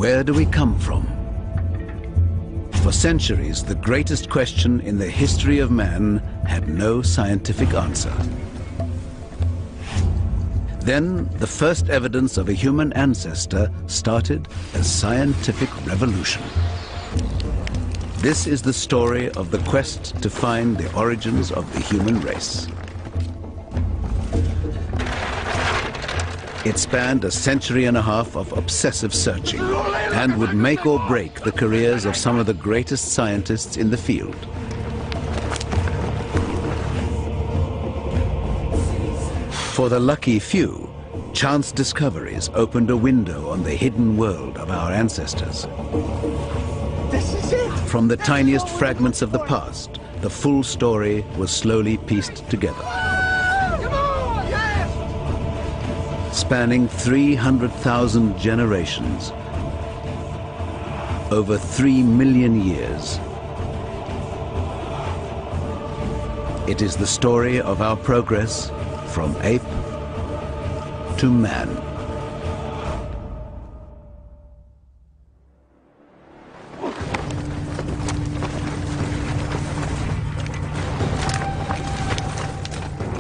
Where do we come from? For centuries, the greatest question in the history of man had no scientific answer. Then, the first evidence of a human ancestor started a scientific revolution. This is the story of the quest to find the origins of the human race. It spanned a century and a half of obsessive searching and would make or break the careers of some of the greatest scientists in the field. For the lucky few, chance discoveries opened a window on the hidden world of our ancestors. This is it! From the tiniest fragments of the past, the full story was slowly pieced together. Spanning 300,000 generations, over 3 million years. It is the story of our progress from ape to man.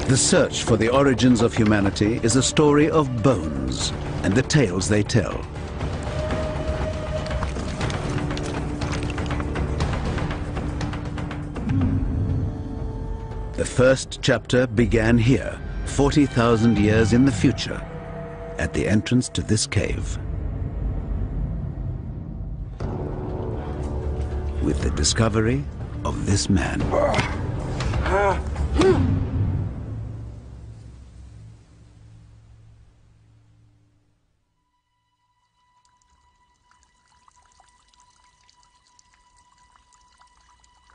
The search for the origins of humanity is a story of bones and the tales they tell. The first chapter began here, 40,000 years in the future, at the entrance to this cave. With the discovery of this man.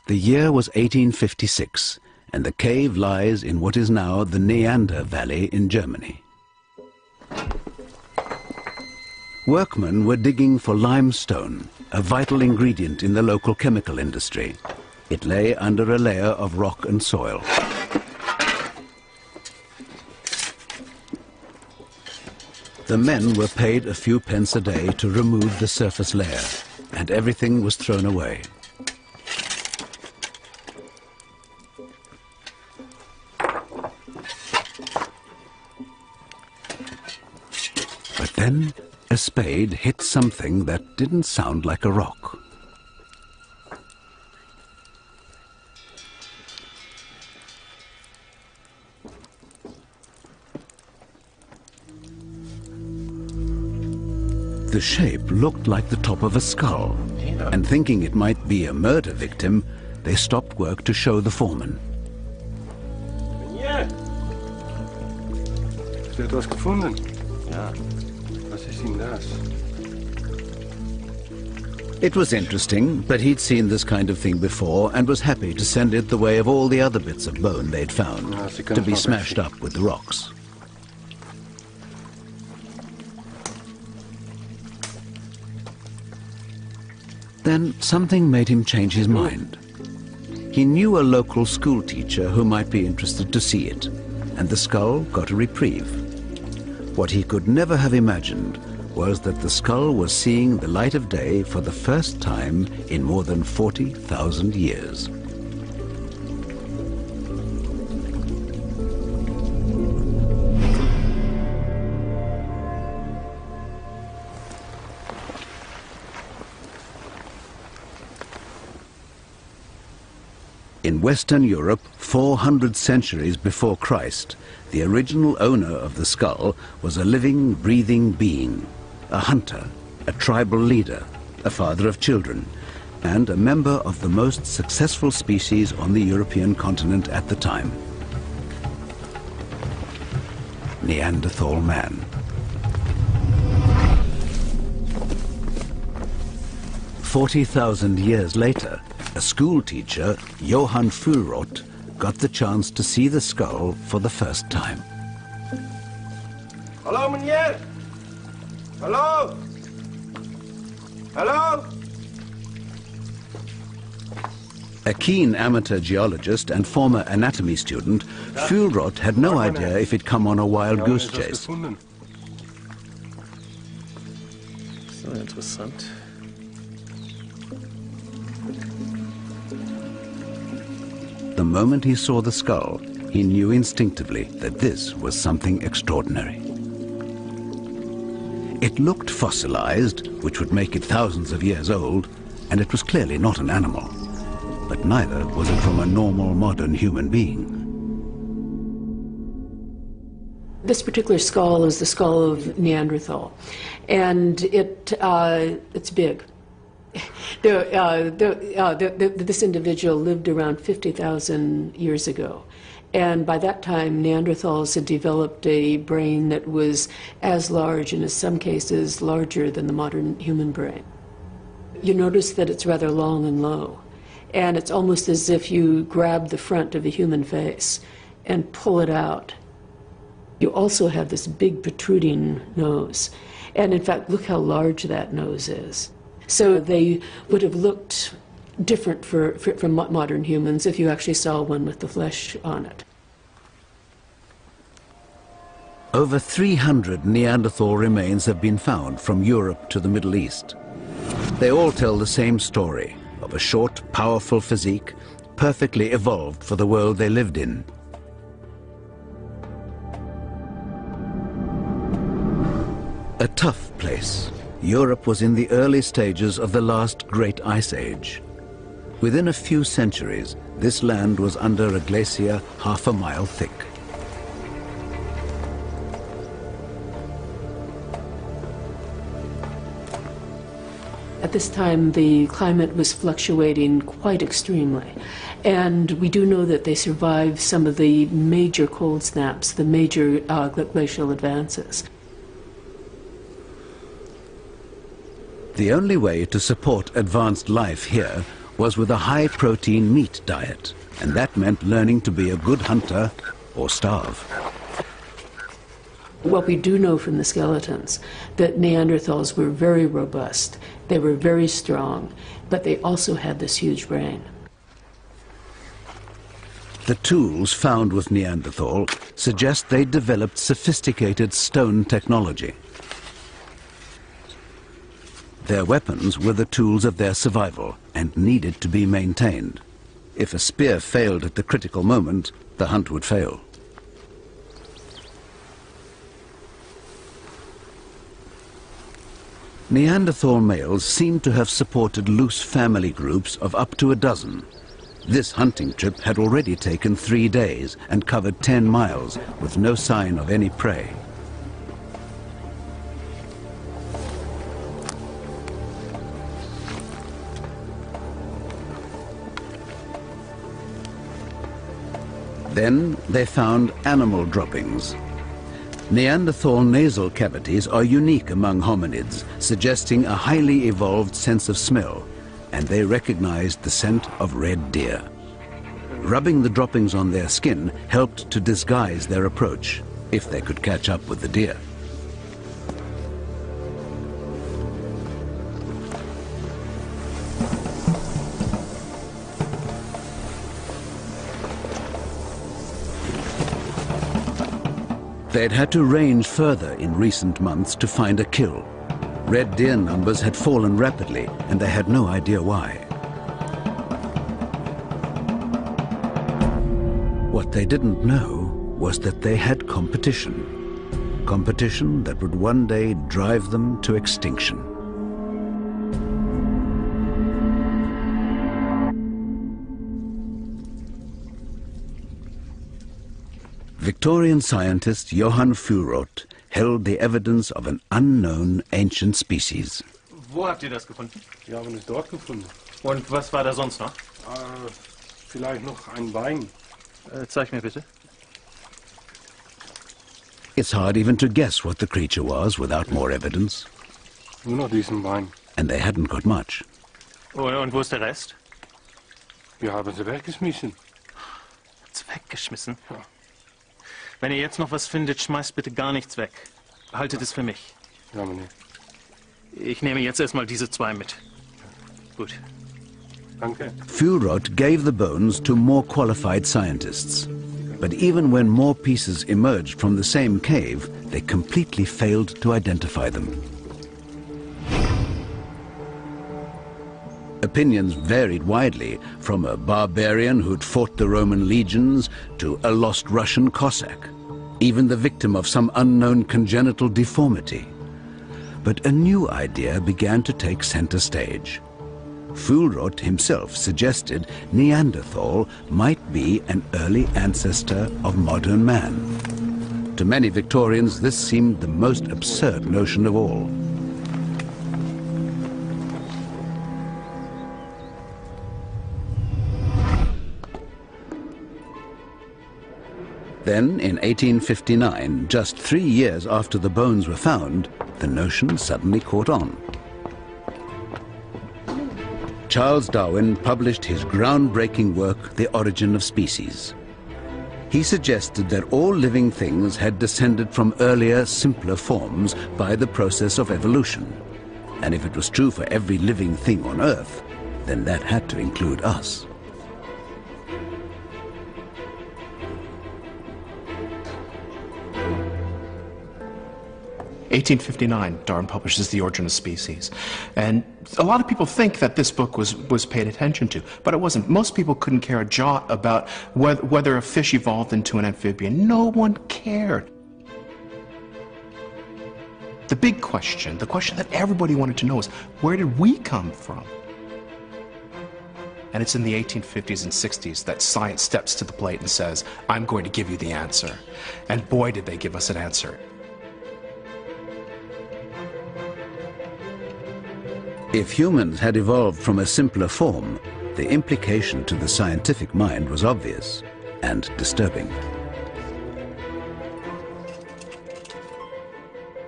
The year was 1856, and the cave lies in what is now the Neander Valley in Germany. Workmen were digging for limestone, a vital ingredient in the local chemical industry. It lay under a layer of rock and soil. The men were paid a few pence a day to remove the surface layer, and everything was thrown away. But then a spade hit something that didn't sound like a rock. The shape looked like the top of a skull, and thinking it might be a murder victim, they stopped work to show the foreman. Hast du etwas gefunden? Ja. Was ist denn das? It was interesting, but he'd seen this kind of thing before and was happy to send it the way of all the other bits of bone they'd found, to be smashed up with the rocks. Then something made him change his mind. He knew a local school teacher who might be interested to see it, and the skull got a reprieve. What he could never have imagined was that the skull was seeing the light of day for the first time in more than 40,000 years. In Western Europe, 400 centuries before Christ, the original owner of the skull was a living, breathing being, a hunter, a tribal leader, a father of children, and a member of the most successful species on the European continent at the time. Neanderthal man. 40,000 years later, a school teacher, Johann Fuhlrott, got the chance to see the skull for the first time. Hallo meneer! Hallo! Hallo! A keen amateur geologist and former anatomy student, Fuhlrott had no idea if he'd come on a wild goose chase. So interessant. The moment he saw the skull, he knew instinctively that this was something extraordinary. It looked fossilized, which would make it thousands of years old, and it was clearly not an animal. But neither was it from a normal modern human being. This particular skull is the skull of Neanderthal, and it's big. This individual lived around 50,000 years ago, and by that time Neanderthals had developed a brain that was as large, and in some cases larger, than the modern human brain. You notice that it's rather long and low, and it's almost as if you grab the front of a human face and pull it out. You also have this big protruding nose, and in fact look how large that nose is. So they would have looked different from modern humans if you actually saw one with the flesh on it. Over 300 Neanderthal remains have been found from Europe to the Middle East. They all tell the same story of a short, powerful physique, perfectly evolved for the world they lived in. A tough place. Europe was in the early stages of the last great ice age. Within a few centuries, this land was under a glacier half a mile thick. At this time, the climate was fluctuating quite extremely, and we do know that they survived some of the major cold snaps, the major glacial advances. The only way to support advanced life here was with a high-protein meat diet, and that meant learning to be a good hunter or starve. What we do know from the skeletons, that Neanderthals were very robust, they were very strong, but they also had this huge brain. The tools found with Neanderthal suggest they developed sophisticated stone technology. Their weapons were the tools of their survival and needed to be maintained. If a spear failed at the critical moment, the hunt would fail. Neanderthal males seem to have supported loose family groups of up to a dozen. This hunting trip had already taken 3 days and covered 10 miles with no sign of any prey. Then they found animal droppings. Neanderthal nasal cavities are unique among hominids, suggesting a highly evolved sense of smell, and they recognized the scent of red deer. Rubbing the droppings on their skin helped to disguise their approach, if they could catch up with the deer. They'd had to range further in recent months to find a kill. Red deer numbers had fallen rapidly, and they had no idea why. What they didn't know was that they had competition. Competition that would one day drive them to extinction. Victorian scientist Johann Fuhlrott held the evidence of an unknown ancient species. Wo habt ihr das gefunden? Wir haben es dort gefunden. Und was war da sonst noch? Vielleicht noch ein Bein. Zeig mir bitte. It's hard even to guess what the creature was without more evidence. Nur noch diesen Bein. And they hadn't got much. Und wo ist der Rest? Wir haben sie weggeschmissen. Hat's weggeschmissen? Ja. Wenn ihr jetzt noch was findet, schmeißt bitte gar nichts weg. Behaltet es für mich. Ja, meneer. Ich nehme jetzt erstmal diese 2 mit. Gut. Danke. Fuhlrott gave the bones to more qualified scientists. But even when more pieces emerged from the same cave, they completely failed to identify them. Opinions varied widely, from a barbarian who'd fought the Roman legions to a lost Russian Cossack, even the victim of some unknown congenital deformity. But a new idea began to take center stage. Fulrott himself suggested Neanderthal might be an early ancestor of modern man. To many Victorians, this seemed the most absurd notion of all. Then, in 1859, just 3 years after the bones were found, the notion suddenly caught on. Charles Darwin published his groundbreaking work, The Origin of Species. He suggested that all living things had descended from earlier, simpler forms by the process of evolution. And if it was true for every living thing on Earth, then that had to include us. 1859, Darwin publishes The Origin of Species. And a lot of people think that this book was paid attention to, but it wasn't. Most people couldn't care a jot about whether a fish evolved into an amphibian. No one cared. The big question, the question that everybody wanted to know is, where did we come from? And it's in the 1850s and 60s that science steps to the plate and says, I'm going to give you the answer. And boy, did they give us an answer. If humans had evolved from a simpler form, the implication to the scientific mind was obvious and disturbing.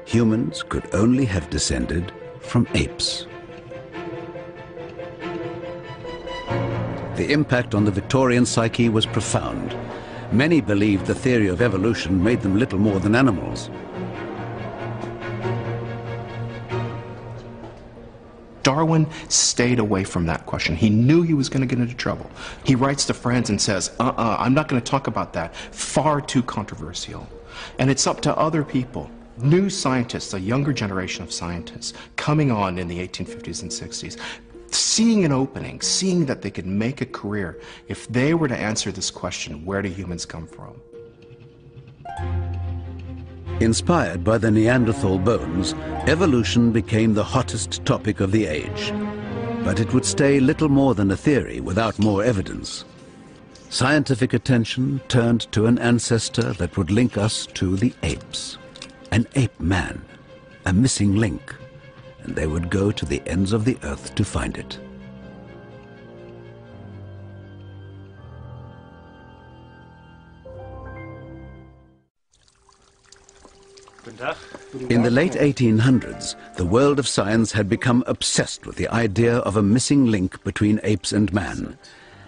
Humans could only have descended from apes. The impact on the Victorian psyche was profound. Many believed the theory of evolution made them little more than animals. Darwin stayed away from that question. He knew he was going to get into trouble. He writes to friends and says, I'm not going to talk about that. Far too controversial. And it's up to other people, new scientists, a younger generation of scientists, coming on in the 1850s and 60s, seeing an opening, seeing that they could make a career if they were to answer this question, where do humans come from? Inspired by the Neanderthal bones, evolution became the hottest topic of the age. But it would stay little more than a theory without more evidence. Scientific attention turned to an ancestor that would link us to the apes. An ape man, a missing link, and they would go to the ends of the earth to find it. In the late 1800s, the world of science had become obsessed with the idea of a missing link between apes and man.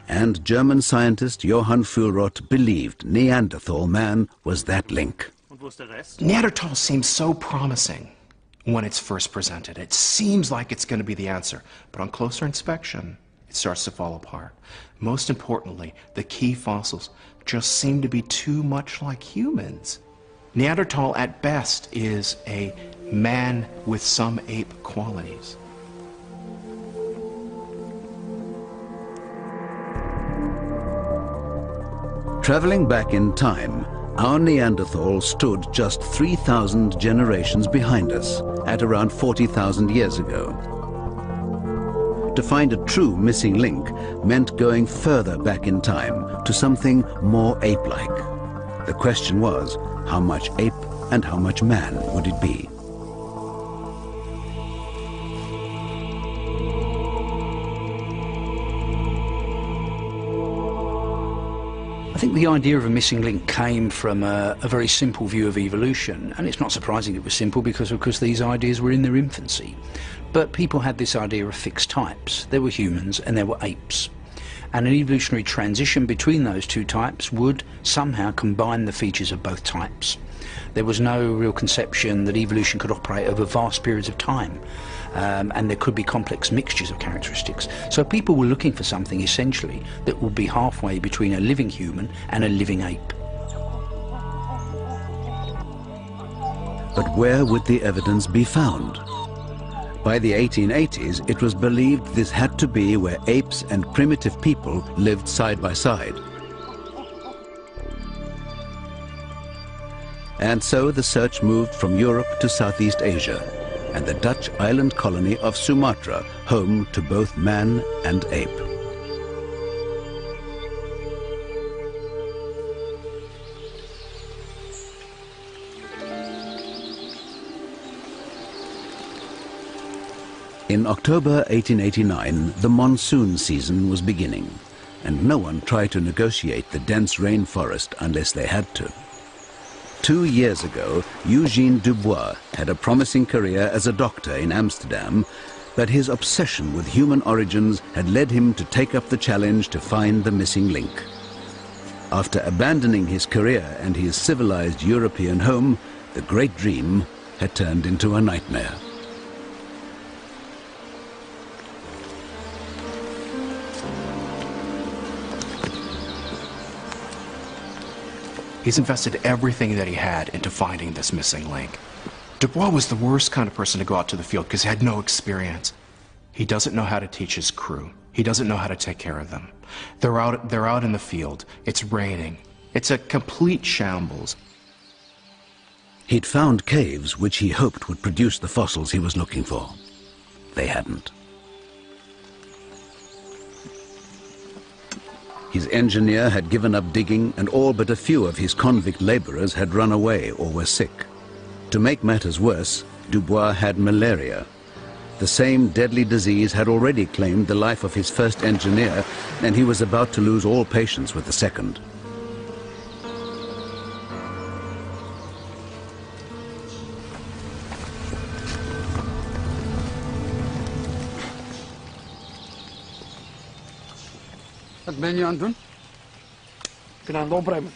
And German scientist Johann Fulrott believed Neanderthal man was that link. Neanderthal seems so promising when it's first presented. It seems like it's going to be the answer. But on closer inspection, it starts to fall apart. Most importantly, the key fossils just seem to be too much like humans. Neanderthal, at best, is a man with some ape qualities. Traveling back in time, our Neanderthal stood just 3,000 generations behind us, at around 40,000 years ago. To find a true missing link meant going further back in time to something more ape-like. The question was, how much ape and how much man would it be? I think the idea of a missing link came from a very simple view of evolution, and it's not surprising it was simple because, of course, these ideas were in their infancy. But people had this idea of fixed types. There were humans and there were apes. And an evolutionary transition between those two types would somehow combine the features of both types. There was no real conception that evolution could operate over vast periods of time, and there could be complex mixtures of characteristics. So people were looking for something essentially that would be halfway between a living human and a living ape. But where would the evidence be found? By the 1880s, it was believed this had to be where apes and primitive people lived side by side. And so the search moved from Europe to Southeast Asia and the Dutch island colony of Sumatra, home to both man and ape. In October 1889, the monsoon season was beginning, and no one tried to negotiate the dense rainforest unless they had to. 2 years ago, Eugène Dubois had a promising career as a doctor in Amsterdam, but his obsession with human origins had led him to take up the challenge to find the missing link. After abandoning his career and his civilized European home, the great dream had turned into a nightmare. He's invested everything that he had into finding this missing link. Dubois was the worst kind of person to go out to the field because he had no experience. He doesn't know how to teach his crew. He doesn't know how to take care of them. They're out in the field. It's raining. It's a complete shambles. He'd found caves which he hoped would produce the fossils he was looking for. They hadn't. His engineer had given up digging, and all but a few of his convict laborers had run away or were sick. To make matters worse, Dubois had malaria. The same deadly disease had already claimed the life of his first engineer, and he was about to lose all patience with the second. Wat ben je aan het doen? Ik ben aan het opruimen.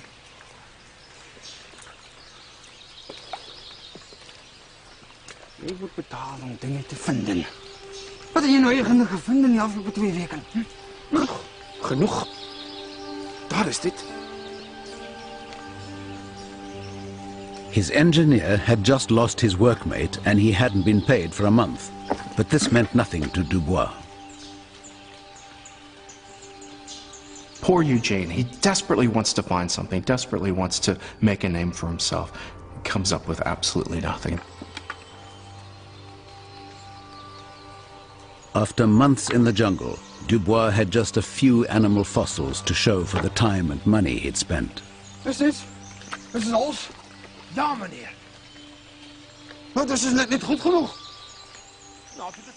Je moet betalen om dingen te vinden. Wat heb je nou eigenlijk gevonden in de afgelopen 2 weken? Hm? Genoeg. Daar is dit. His engineer had just lost his workmate and he hadn't been paid for a month. But this meant nothing to Dubois. Poor Eugene, he desperately wants to find something, desperately wants to make a name for himself. He comes up with absolutely nothing. After months in the jungle, Dubois had just a few animal fossils to show for the time and money he'd spent. Is dit? Is alles? Ja, meneer. Maar dat is net niet goed genoeg.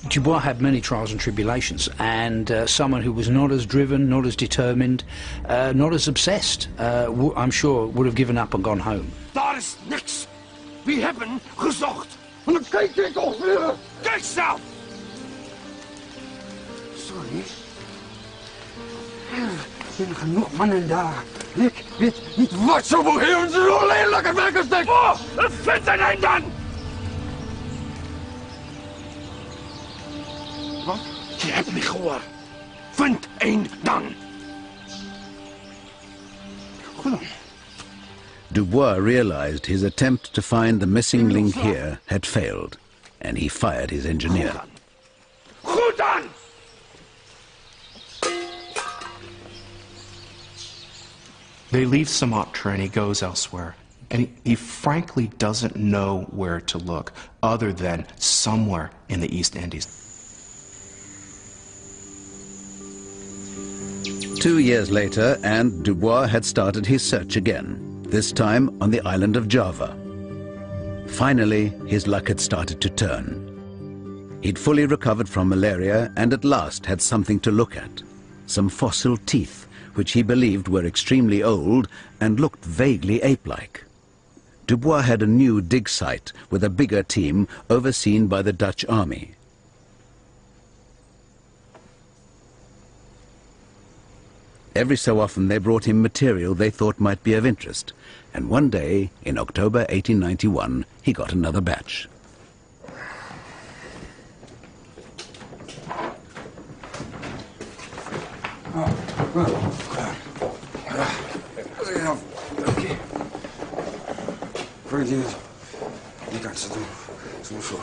Dubois had many trials and tribulations, and someone who was not as driven, not as determined, not as obsessed, I'm sure would have given up and gone home. Daar is niks. We hebben gezocht. En dan kijk ik toch weer. Kijk zelf. Sorry. Er zijn genoeg mannen daar. Ik weet niet wat ze voor heel zo lelijke werkers denken. Oh, vind er een dan! Wat? Je hebt niet gehoord. Vind een dan. Goed dan. Dubois realized his attempt to find the missing link here had failed, and he fired his engineer. Goed dan! They leave Sumatra and he goes elsewhere. And he frankly doesn't know where to look other than somewhere in the East Indies. 2 years later, and Dubois had started his search again, this time on the island of Java. Finally, his luck had started to turn. He'd fully recovered from malaria and at last had something to look at. Some fossil teeth, which he believed were extremely old and looked vaguely ape-like. Dubois had a new dig site with a bigger team overseen by the Dutch army. Every so often they brought him material they thought might be of interest, and one day, in October 1891, he got another batch. Oké. Voor die kant zetten. Zo.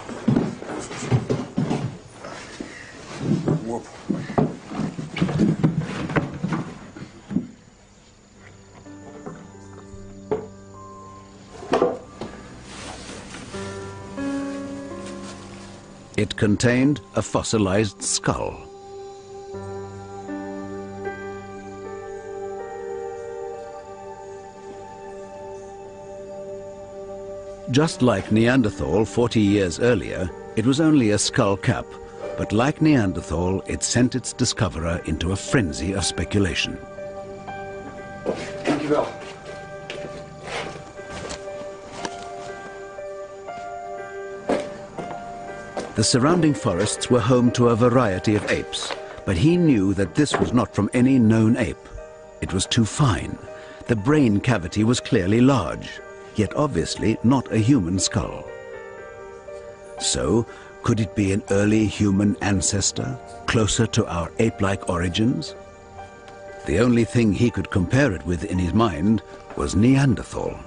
op. It contained a fossilized skull. Just like Neanderthal 40 years earlier, it was only a skull cap, but like Neanderthal, it sent its discoverer into a frenzy of speculation. Dankjewel. The surrounding forests were home to a variety of apes, but he knew that this was not from any known ape. It was too fine. The brain cavity was clearly large, yet obviously not a human skull. So, could it be an early human ancestor, closer to our ape-like origins? The only thing he could compare it with in his mind was Neanderthal.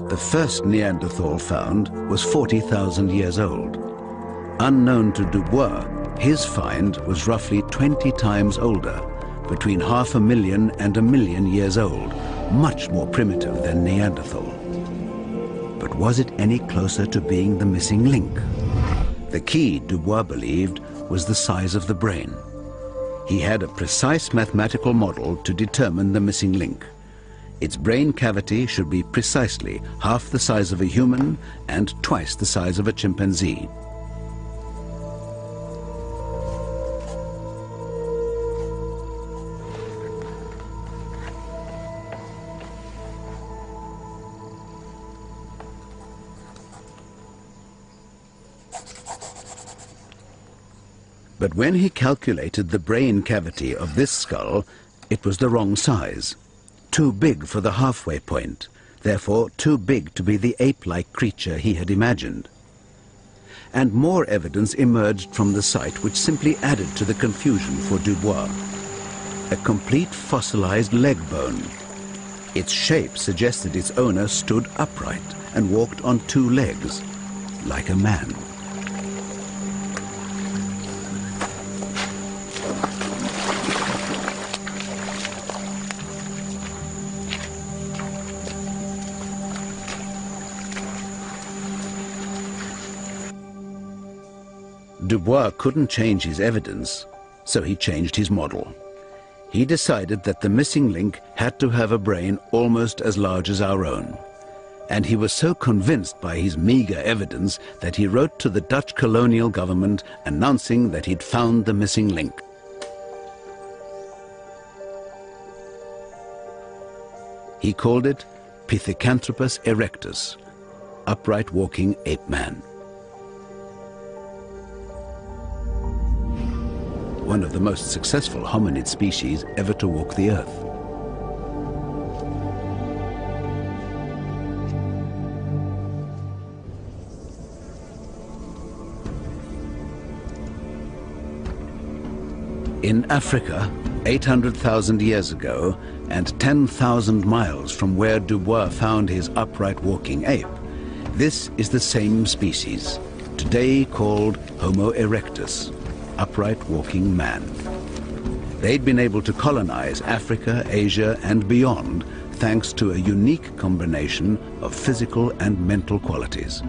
The first Neanderthal found was 40,000 years old. Unknown to Dubois, his find was roughly 20 times older, between 500,000 and 1 million years old, much more primitive than Neanderthal. But was it any closer to being the missing link? The key, Dubois believed, was the size of the brain. He had a precise mathematical model to determine the missing link. Its brain cavity should be precisely half the size of a human and twice the size of a chimpanzee. But when he calculated the brain cavity of this skull, it was the wrong size. Too big for the halfway point, therefore too big to be the ape-like creature he had imagined. And more evidence emerged from the site which simply added to the confusion for Dubois. A complete fossilized leg bone. Its shape suggested its owner stood upright and walked on two legs, like a man. Dubois couldn't change his evidence, so he changed his model. He decided that the missing link had to have a brain almost as large as our own. And he was so convinced by his meager evidence that he wrote to the Dutch colonial government announcing that he'd found the missing link. He called it Pithecanthropus erectus, upright walking ape man. One of the most successful hominid species ever to walk the earth. In Africa, 800,000 years ago, and 10,000 miles from where Dubois found his upright walking ape, this is the same species, today called Homo erectus, upright walking man. They'd been able to colonize Africa, Asia, and beyond thanks to a unique combination of physical and mental qualities.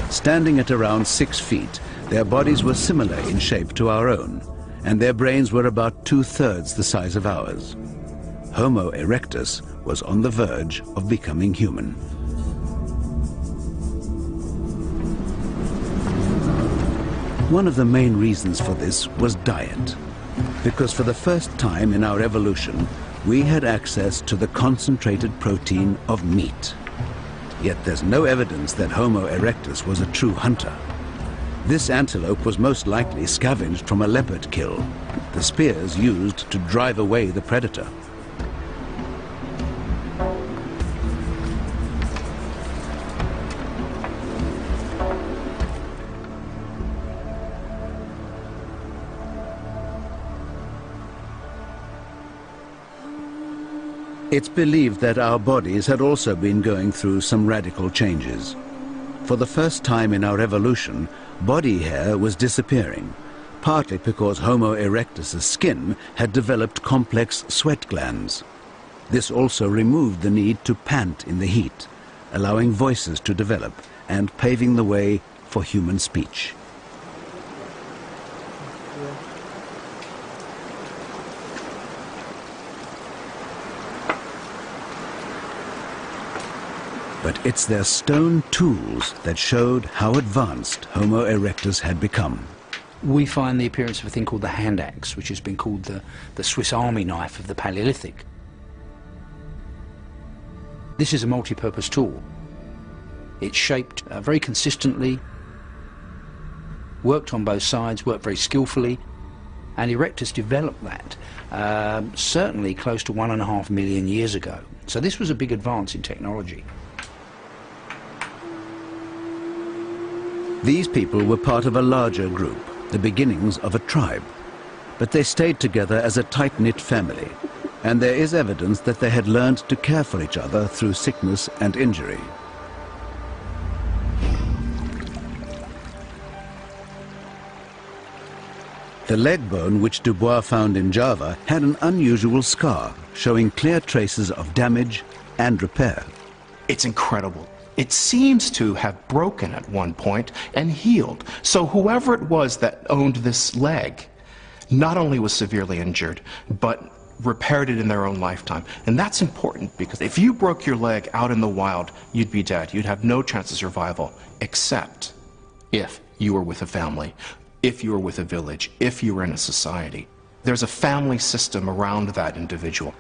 Standing at around 6 feet, their bodies were similar in shape to our own, and their brains were about 2/3 the size of ours. Homo erectus was on the verge of becoming human. One of the main reasons for this was diet, because for the first time in our evolution, we had access to the concentrated protein of meat. Yet there's no evidence that Homo erectus was a true hunter. This antelope was most likely scavenged from a leopard kill, the spears used to drive away the predator. It's believed that our bodies had also been going through some radical changes. For the first time in our evolution, body hair was disappearing, partly because Homo erectus' skin had developed complex sweat glands. This also removed the need to pant in the heat, allowing voices to develop and paving the way for human speech. But it's their stone tools that showed how advanced Homo erectus had become. We find the appearance of a thing called the hand axe, which has been called the Swiss Army knife of the Paleolithic. This is a multi-purpose tool. It's shaped very consistently, worked on both sides, worked very skillfully, and Erectus developed that certainly close to 1.5 million years ago. So this was a big advance in technology. These people were part of a larger group, the beginnings of a tribe. But they stayed together as a tight-knit family, and there is evidence that they had learned to care for each other through sickness and injury. The leg bone which Dubois found in Java had an unusual scar, showing clear traces of damage and repair. It's incredible. It seems to have broken at one point and healed. So whoever it was that owned this leg not only was severely injured, but repaired it in their own lifetime. And that's important because if you broke your leg out in the wild, you'd be dead. You'd have no chance of survival, except if you were with a family, if you were with a village, if you were in a society. There's a family system around that individual.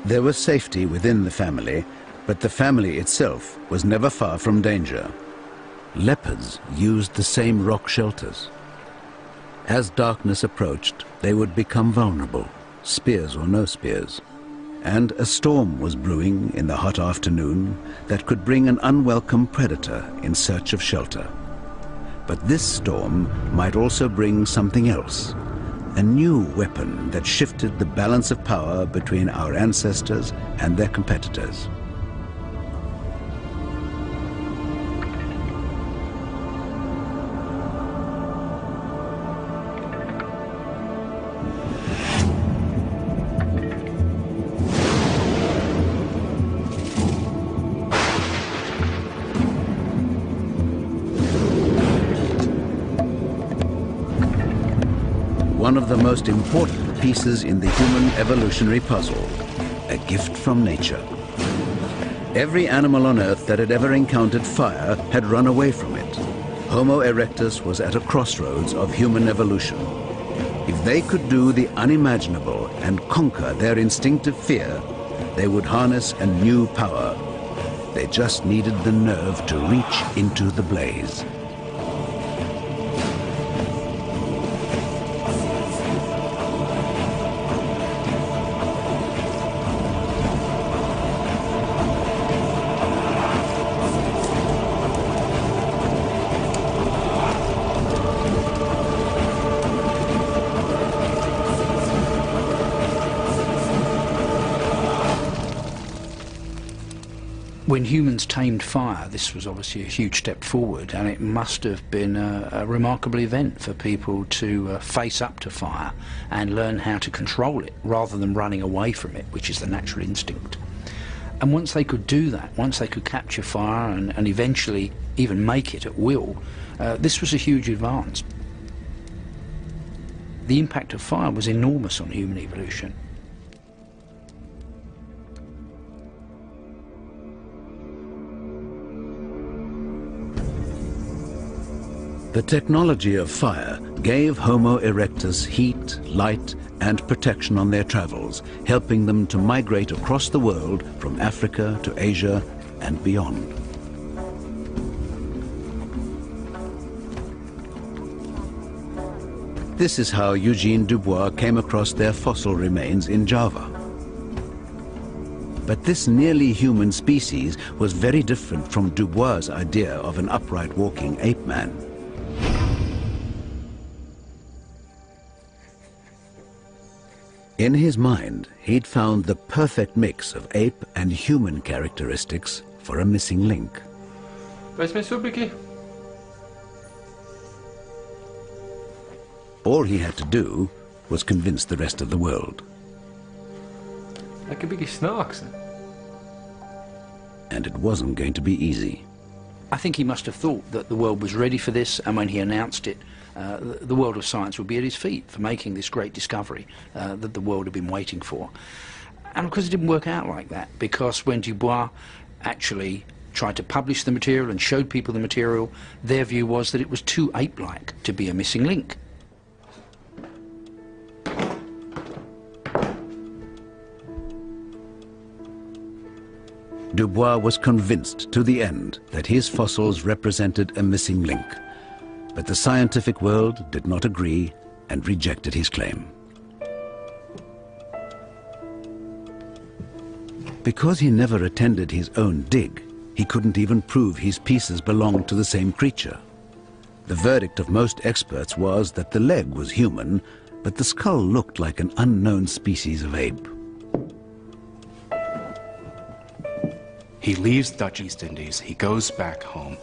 There was safety within the family, but the family itself was never far from danger. Leopards used the same rock shelters. As darkness approached, they would become vulnerable, spears or no spears. And a storm was brewing in the hot afternoon that could bring an unwelcome predator in search of shelter. But this storm might also bring something else. A new weapon that shifted the balance of power between our ancestors and their competitors. One of the most important pieces in the human evolutionary puzzle, a gift from nature. Every animal on Earth that had ever encountered fire had run away from it. Homo erectus was at a crossroads of human evolution. If they could do the unimaginable and conquer their instinctive fear, they would harness a new power. They just needed the nerve to reach into the blaze. When humans tamed fire, this was obviously a huge step forward, and it must have been a remarkable event for people to face up to fire and learn how to control it rather than running away from it, which is the natural instinct. And once they could do that, once they could capture fire and eventually even make it at will, this was a huge advance. The impact of fire was enormous on human evolution. The technology of fire gave Homo erectus heat, light, and protection on their travels, helping them to migrate across the world from Africa to Asia and beyond. This is how Eugene Dubois came across their fossil remains in Java. But this nearly human species was very different from Dubois' idea of an upright walking ape man. In his mind, he'd found the perfect mix of ape and human characteristics for a missing link. Wees my so bietjie. All he had to do was convince the rest of the world. Lekker bietjie snaaks. And it wasn't going to be easy. I think he must have thought that the world was ready for this, and when he announced it, the world of science would be at his feet for making this great discovery that the world had been waiting for. And of course it didn't work out like that, because when Dubois actually tried to publish the material and showed people the material, their view was that it was too ape-like to be a missing link. Dubois was convinced to the end that his fossils represented a missing link, but the scientific world did not agree and rejected his claim. Because he never attended his own dig, he couldn't even prove his pieces belonged to the same creature. The verdict of most experts was that the leg was human, but the skull looked like an unknown species of ape. He leaves Dutch East Indies, he goes back home,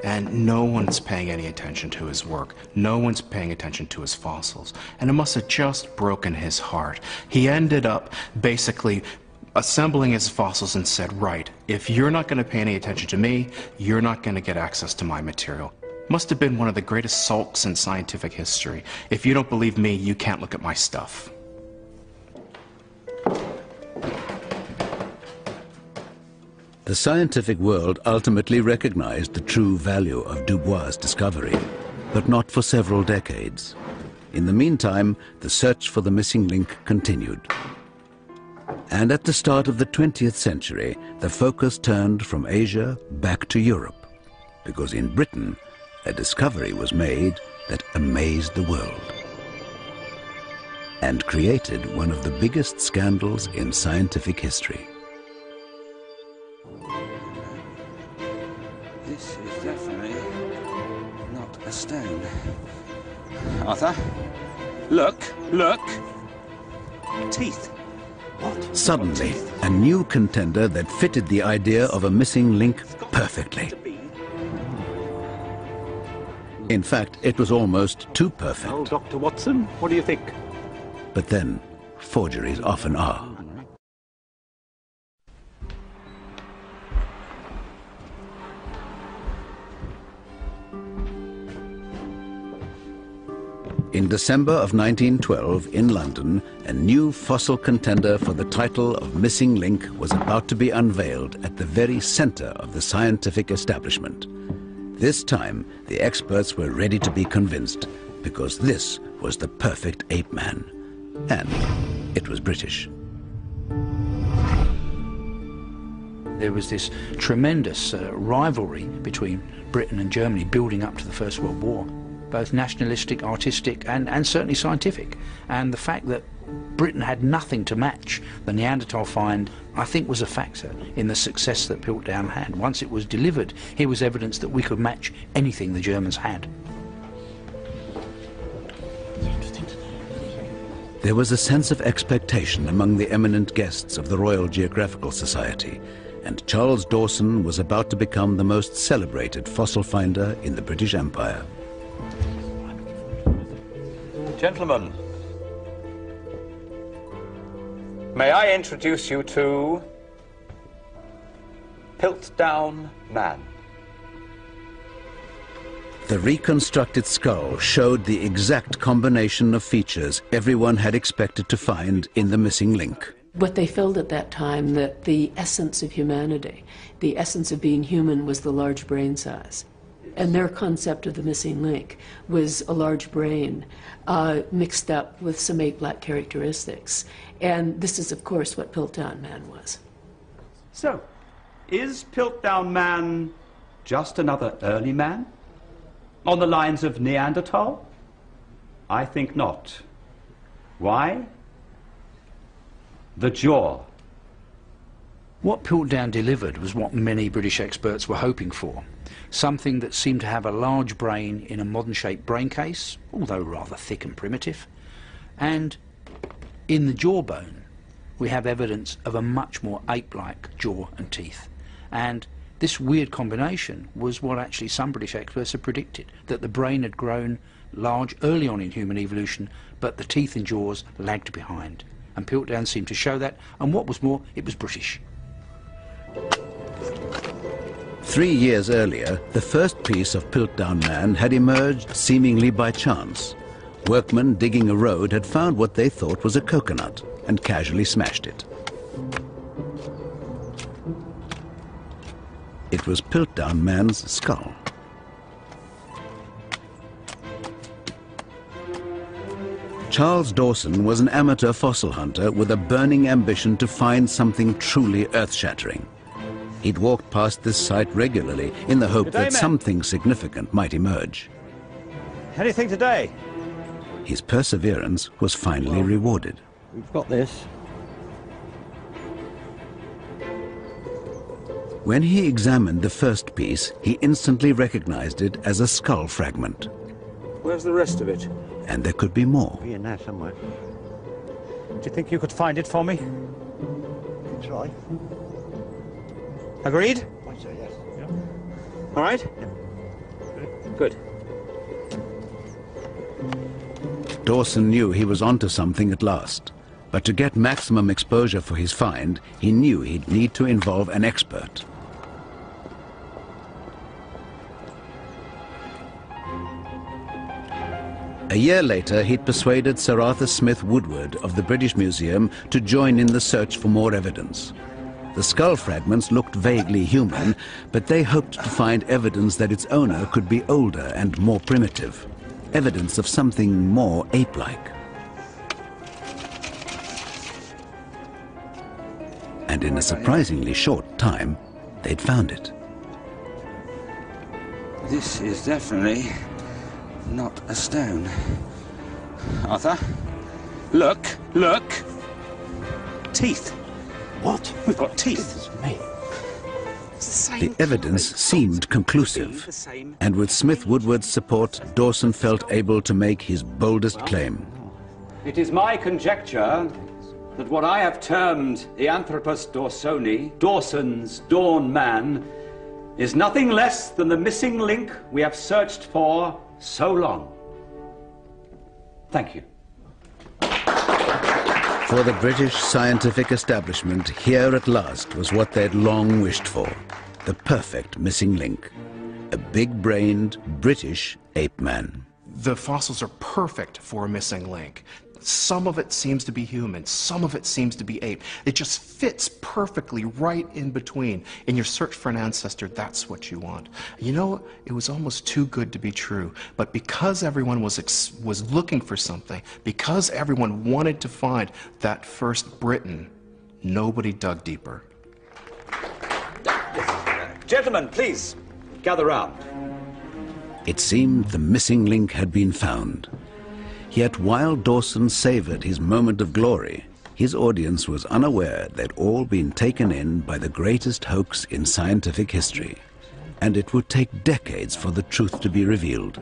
and no one's paying any attention to his work. No one's paying attention to his fossils. And it must have just broken his heart. He ended up basically assembling his fossils and said, right, if you're not going to pay any attention to me, you're not going to get access to my material. Must have been one of the greatest sulks in scientific history. If you don't believe me, you can't look at my stuff. The scientific world ultimately recognized the true value of Dubois' discovery, but not for several decades. In the meantime, the search for the missing link continued. And at the start of the 20th century, the focus turned from Asia back to Europe, because in Britain, a discovery was made that amazed the world and created one of the biggest scandals in scientific history. This is definitely not a stone. Arthur, look, look. Teeth. What? Suddenly, a new contender that fitted the idea of a missing link perfectly. In fact, it was almost too perfect. Well, Dr. Watson, what do you think? But then, forgeries often are. In December of 1912, in London, a new fossil contender for the title of Missing Link was about to be unveiled at the very center of the scientific establishment. This time, the experts were ready to be convinced, because this was the perfect ape man. And it was British. There was this tremendous rivalry between Britain and Germany building up to the First World War, both nationalistic, artistic, and certainly scientific. And the fact that Britain had nothing to match the Neanderthal find, I think, was a factor in the success that Piltdown had. Once it was delivered, here was evidence that we could match anything the Germans had. There was a sense of expectation among the eminent guests of the Royal Geographical Society, and Charles Dawson was about to become the most celebrated fossil finder in the British Empire. Gentlemen, may I introduce you to Piltdown Man. The reconstructed skull showed the exact combination of features everyone had expected to find in the missing link. What they felt at that time, that the essence of humanity, the essence of being human, was the large brain size. And their concept of the missing link was a large brain mixed up with some ape-like characteristics. And this is, of course, what Piltdown Man was. So, is Piltdown Man just another early man? On the lines of Neanderthal? I think not. Why? The jaw. What Piltdown delivered was what many British experts were hoping for. Something that seemed to have a large brain in a modern-shaped brain case, although rather thick and primitive, and In the jawbone, we have evidence of a much more ape-like jaw and teeth. And this weird combination was what actually some British experts had predicted, that the brain had grown large early on in human evolution, but the teeth and jaws lagged behind. And Piltdown seemed to show that, and what was more, it was British. 3 years earlier, the first piece of Piltdown Man had emerged seemingly by chance. Workmen digging a road had found what they thought was a coconut and casually smashed it. It was Piltdown Man's skull. Charles Dawson was an amateur fossil hunter with a burning ambition to find something truly earth-shattering. He'd walked past this site regularly in the hope that something significant might emerge. Anything today? His perseverance was finally rewarded. We've got this. When he examined the first piece, he instantly recognized it as a skull fragment. Where's the rest of it? And there could be more. Be in there somewhere. Do you think you could find it for me? Try. Agreed? I say yes. Yeah. All right? Good. Dawson knew he was onto something at last. But to get maximum exposure for his find, he knew he'd need to involve an expert. A year later, he'd persuaded Sir Arthur Smith Woodward of the British Museum to join in the search for more evidence. The skull fragments looked vaguely human, but they hoped to find evidence that its owner could be older and more primitive. Evidence of something more ape-like. And in a surprisingly short time, they'd found it. This is definitely not a stone. Arthur, look, look. Teeth. What? We've got teeth. The evidence seemed conclusive, and with Smith Woodward's support, Dawson felt able to make his boldest claim. It is my conjecture that what I have termed Eanthropus dawsoni, Dawson's dawn man, is nothing less than the missing link we have searched for so long. Thank you. For the British scientific establishment, here at last was what they'd long wished for, the perfect missing link. A big-brained British ape man. The fossils are perfect for a missing link. Some of it seems to be human, some of it seems to be ape. It just fits perfectly right in between. In your search for an ancestor, that's what you want. You know, it was almost too good to be true, but because everyone was looking for something, because everyone wanted to find that first Briton, nobody dug deeper. Gentlemen, please, gather round. It seemed the missing link had been found. Yet while Dawson savored his moment of glory, his audience was unaware they'd all been taken in by the greatest hoax in scientific history, and it would take decades for the truth to be revealed.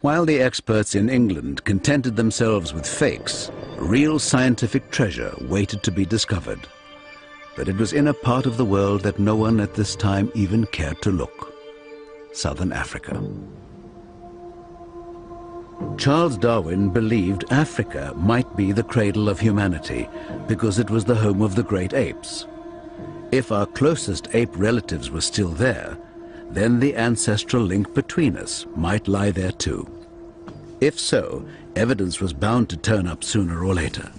While the experts in England contented themselves with fakes, real scientific treasure waited to be discovered. But it was in a part of the world that no one at this time even cared to look. Southern Africa. Charles Darwin believed Africa might be the cradle of humanity because it was the home of the great apes. If our closest ape relatives were still there, then the ancestral link between us might lie there too. If so, evidence was bound to turn up sooner or later.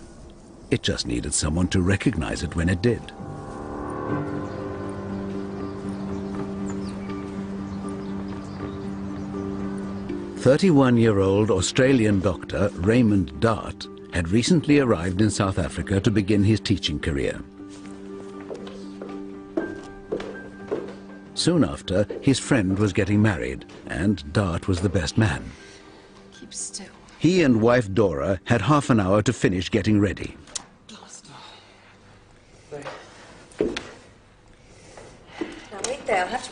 It just needed someone to recognize it when it did. "31-year-old Australian doctor Raymond Dart had recently arrived in South Africa to begin his teaching career. Soon after, his friend was getting married, and Dart was the best man. Keep still. He and wife Dora had half an hour to finish getting ready.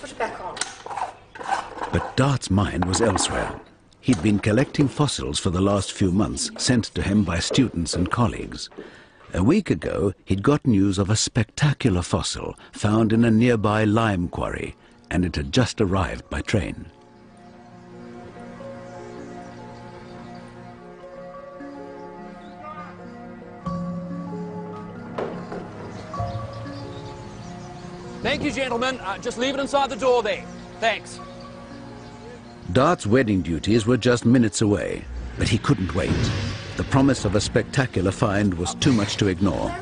put it back on. But Dart's mind was elsewhere. He'd been collecting fossils for the last few months, sent to him by students and colleagues. A week ago, he'd got news of a spectacular fossil found in a nearby lime quarry, and it had just arrived by train. Thank you, gentlemen. Just leave it inside the door there. Thanks. Dart's wedding duties were just minutes away, but he couldn't wait. The promise of a spectacular find was too much to ignore.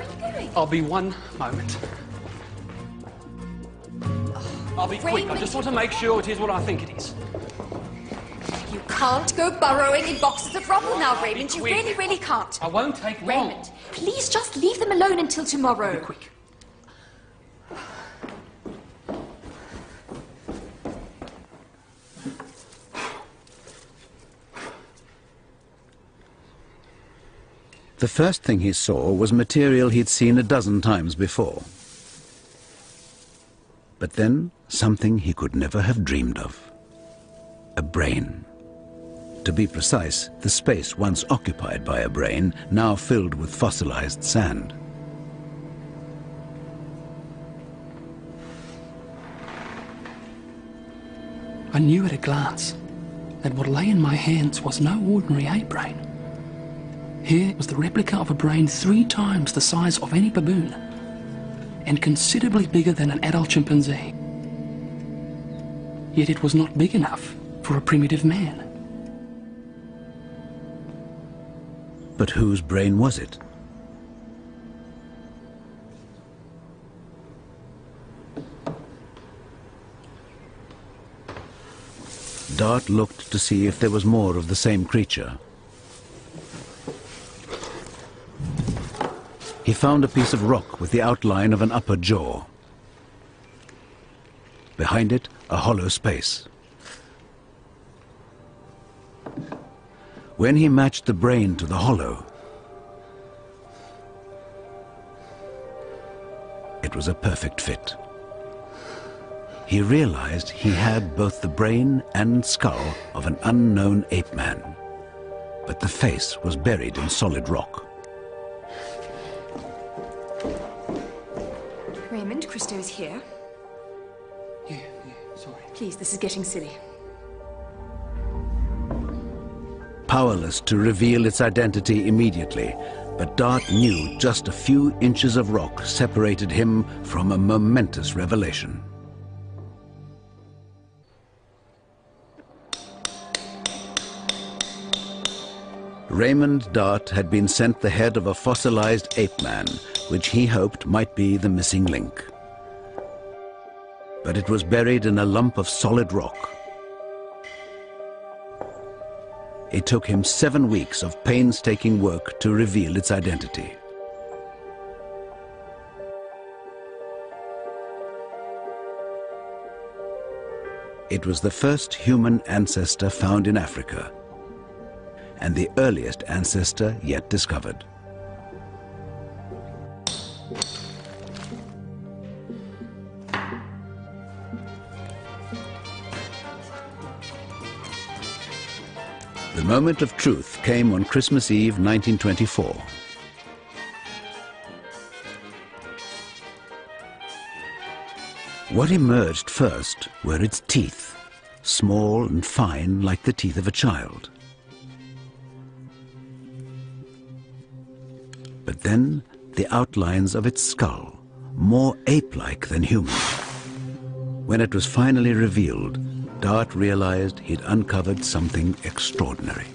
I'll be one moment. I'll be quick. I just want to make sure it is what I think it is. You can't go burrowing in boxes of rubble now, Raymond. You really, really can't. I won't take long. Raymond, please just leave them alone until tomorrow. I'll be quick. The first thing he saw was material he'd seen a dozen times before. But then, something he could never have dreamed of. A brain. To be precise, the space once occupied by a brain, now filled with fossilized sand. I knew at a glance that what lay in my hands was no ordinary ape brain. Here was the replica of a brain 3 times the size of any baboon, and considerably bigger than an adult chimpanzee. Yet it was not big enough for a primitive man. But whose brain was it? Dart looked to see if there was more of the same creature. He found a piece of rock with the outline of an upper jaw. Behind it, a hollow space. When he matched the brain to the hollow, it was a perfect fit. He realized he had both the brain and skull of an unknown ape man, but the face was buried in solid rock. Raymond, Christo is here. Yeah, sorry. Please, this is getting silly. Powerless to reveal its identity immediately, but Dart knew just a few inches of rock separated him from a momentous revelation. Raymond Dart had been sent the head of a fossilized ape man, which he hoped might be the missing link. But it was buried in a lump of solid rock. It took him 7 weeks of painstaking work to reveal its identity. It was the first human ancestor found in Africa, and the earliest ancestor yet discovered. The moment of truth came on Christmas Eve, 1924. What emerged first were its teeth, small and fine like the teeth of a child. But then the outlines of its skull, more ape-like than human. When it was finally revealed, Dart realized he'd uncovered something extraordinary.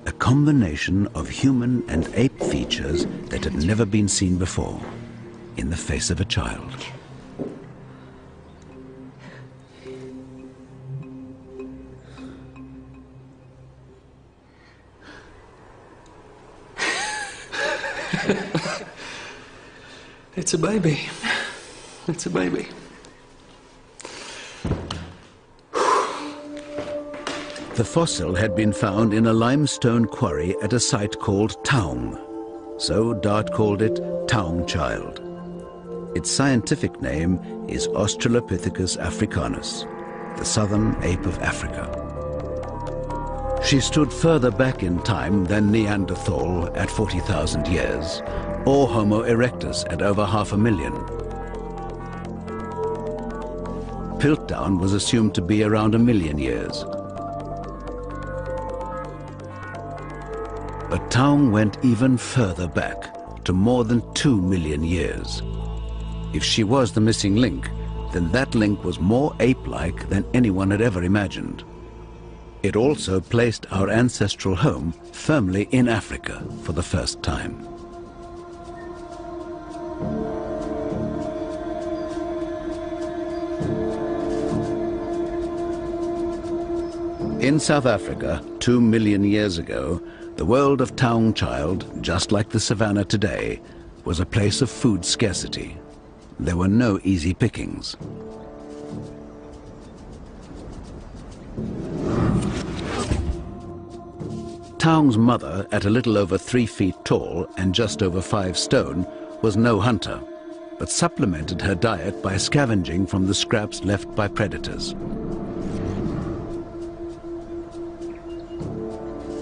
A combination of human and ape features that had never been seen before in the face of a child. It's a baby. It's a baby. The fossil had been found in a limestone quarry at a site called Taung, so Dart called it Taung Child. Its scientific name is Australopithecus africanus, the southern ape of Africa. She stood further back in time than Neanderthal at 40,000 years, or Homo erectus at over 500,000. Piltdown was assumed to be around 1 million years. But Taung went even further back, to more than 2 million years. If she was the missing link, then that link was more ape-like than anyone had ever imagined. It also placed our ancestral home firmly in Africa for the first time. In South Africa, 2 million years ago, the world of Taung Child, just like the savannah today, was a place of food scarcity. There were no easy pickings. Taung's mother, at a little over 3 feet tall and just over 5 stone, was no hunter, but supplemented her diet by scavenging from the scraps left by predators.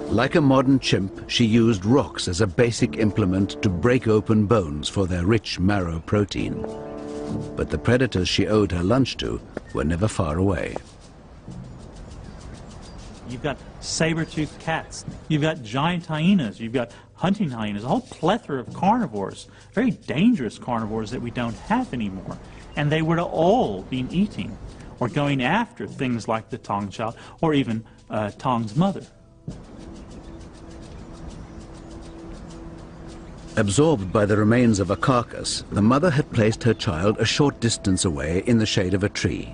Like a modern chimp, she used rocks as a basic implement to break open bones for their rich marrow protein. But the predators she owed her lunch to were never far away. You've got saber-toothed cats, you've got giant hyenas, you've got hunting hyenas, a whole plethora of carnivores, very dangerous carnivores that we don't have anymore. And they would have all been eating or going after things like the Taung Child or even Taung's mother. Absorbed by the remains of a carcass, the mother had placed her child a short distance away in the shade of a tree.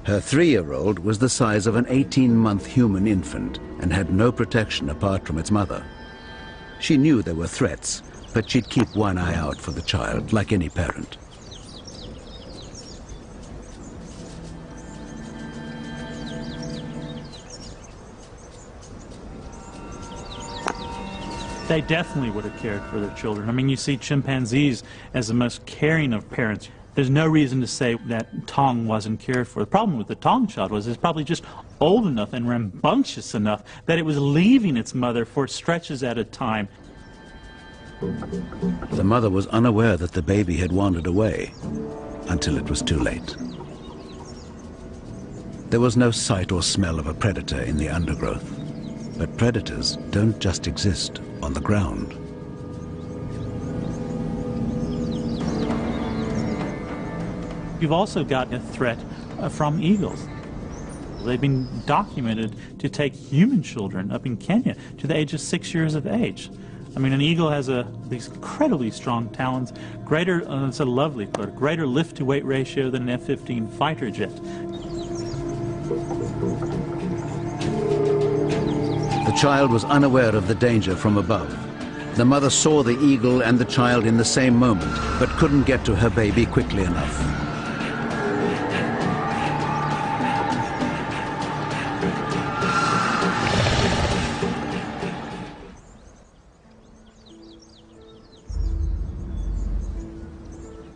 Her 3-year-old was the size of an 18-month human infant and had no protection apart from its mother. She knew there were threats, but she'd keep one eye out for the child, like any parent. They definitely would have cared for their children. I mean, you see chimpanzees as the most caring of parents. There's no reason to say that Taung wasn't cared for. The problem with the Taung Child was it's probably just old enough and rambunctious enough that it was leaving its mother for stretches at a time. The mother was unaware that the baby had wandered away until it was too late. There was no sight or smell of a predator in the undergrowth. But predators don't just exist on the ground. You've also got a threat from eagles. They've been documented to take human children up in Kenya to the age of 6 years of age. I mean, an eagle has these incredibly strong talons, greater, it's a lovely quote, greater lift-to-weight ratio than an F-15 fighter jet. The child was unaware of the danger from above. The mother saw the eagle and the child in the same moment, but couldn't get to her baby quickly enough.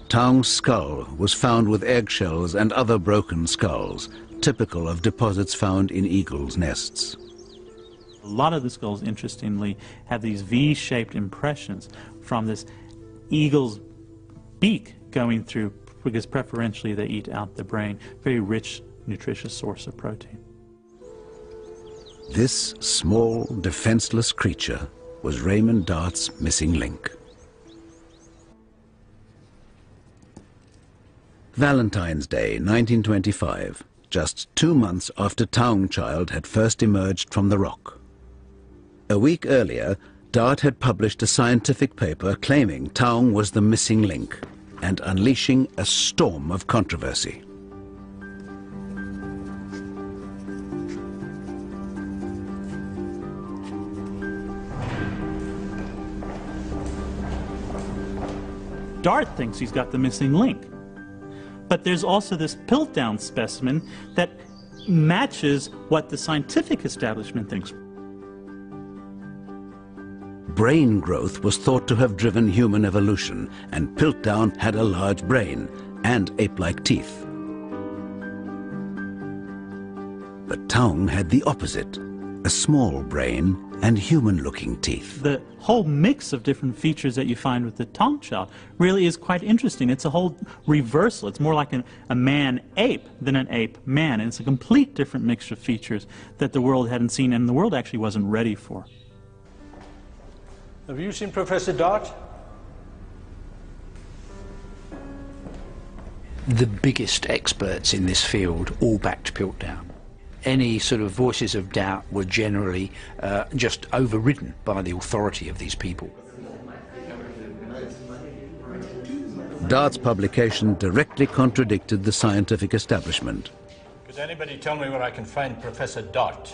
Taung's skull was found with eggshells and other broken skulls, typical of deposits found in eagles' nests. A lot of the skulls, interestingly, have these V-shaped impressions from this eagle's beak going through, because preferentially they eat out the brain. Very rich, nutritious source of protein. This small, defenseless creature was Raymond Dart's missing link. Valentine's Day, 1925, just 2 months after Taung Child had first emerged from the rock. A week earlier, Dart had published a scientific paper claiming Taung was the missing link and unleashing a storm of controversy. Dart thinks he's got the missing link. But there's also this Piltdown specimen that matches what the scientific establishment thinks. Brain growth was thought to have driven human evolution, and Piltdown had a large brain and ape-like teeth. But Taung had the opposite, a small brain and human-looking teeth. The whole mix of different features that you find with the Taung child really is quite interesting. It's a whole reversal. It's more like a man-ape than an ape-man, and it's a complete different mixture of features that the world hadn't seen and the world actually wasn't ready for. Have you seen Professor Dart? The biggest experts in this field all backed Piltdown. Any sort of voices of doubt were generally just overridden by the authority of these people. Dart's publication directly contradicted the scientific establishment. Could anybody tell me where I can find Professor Dart?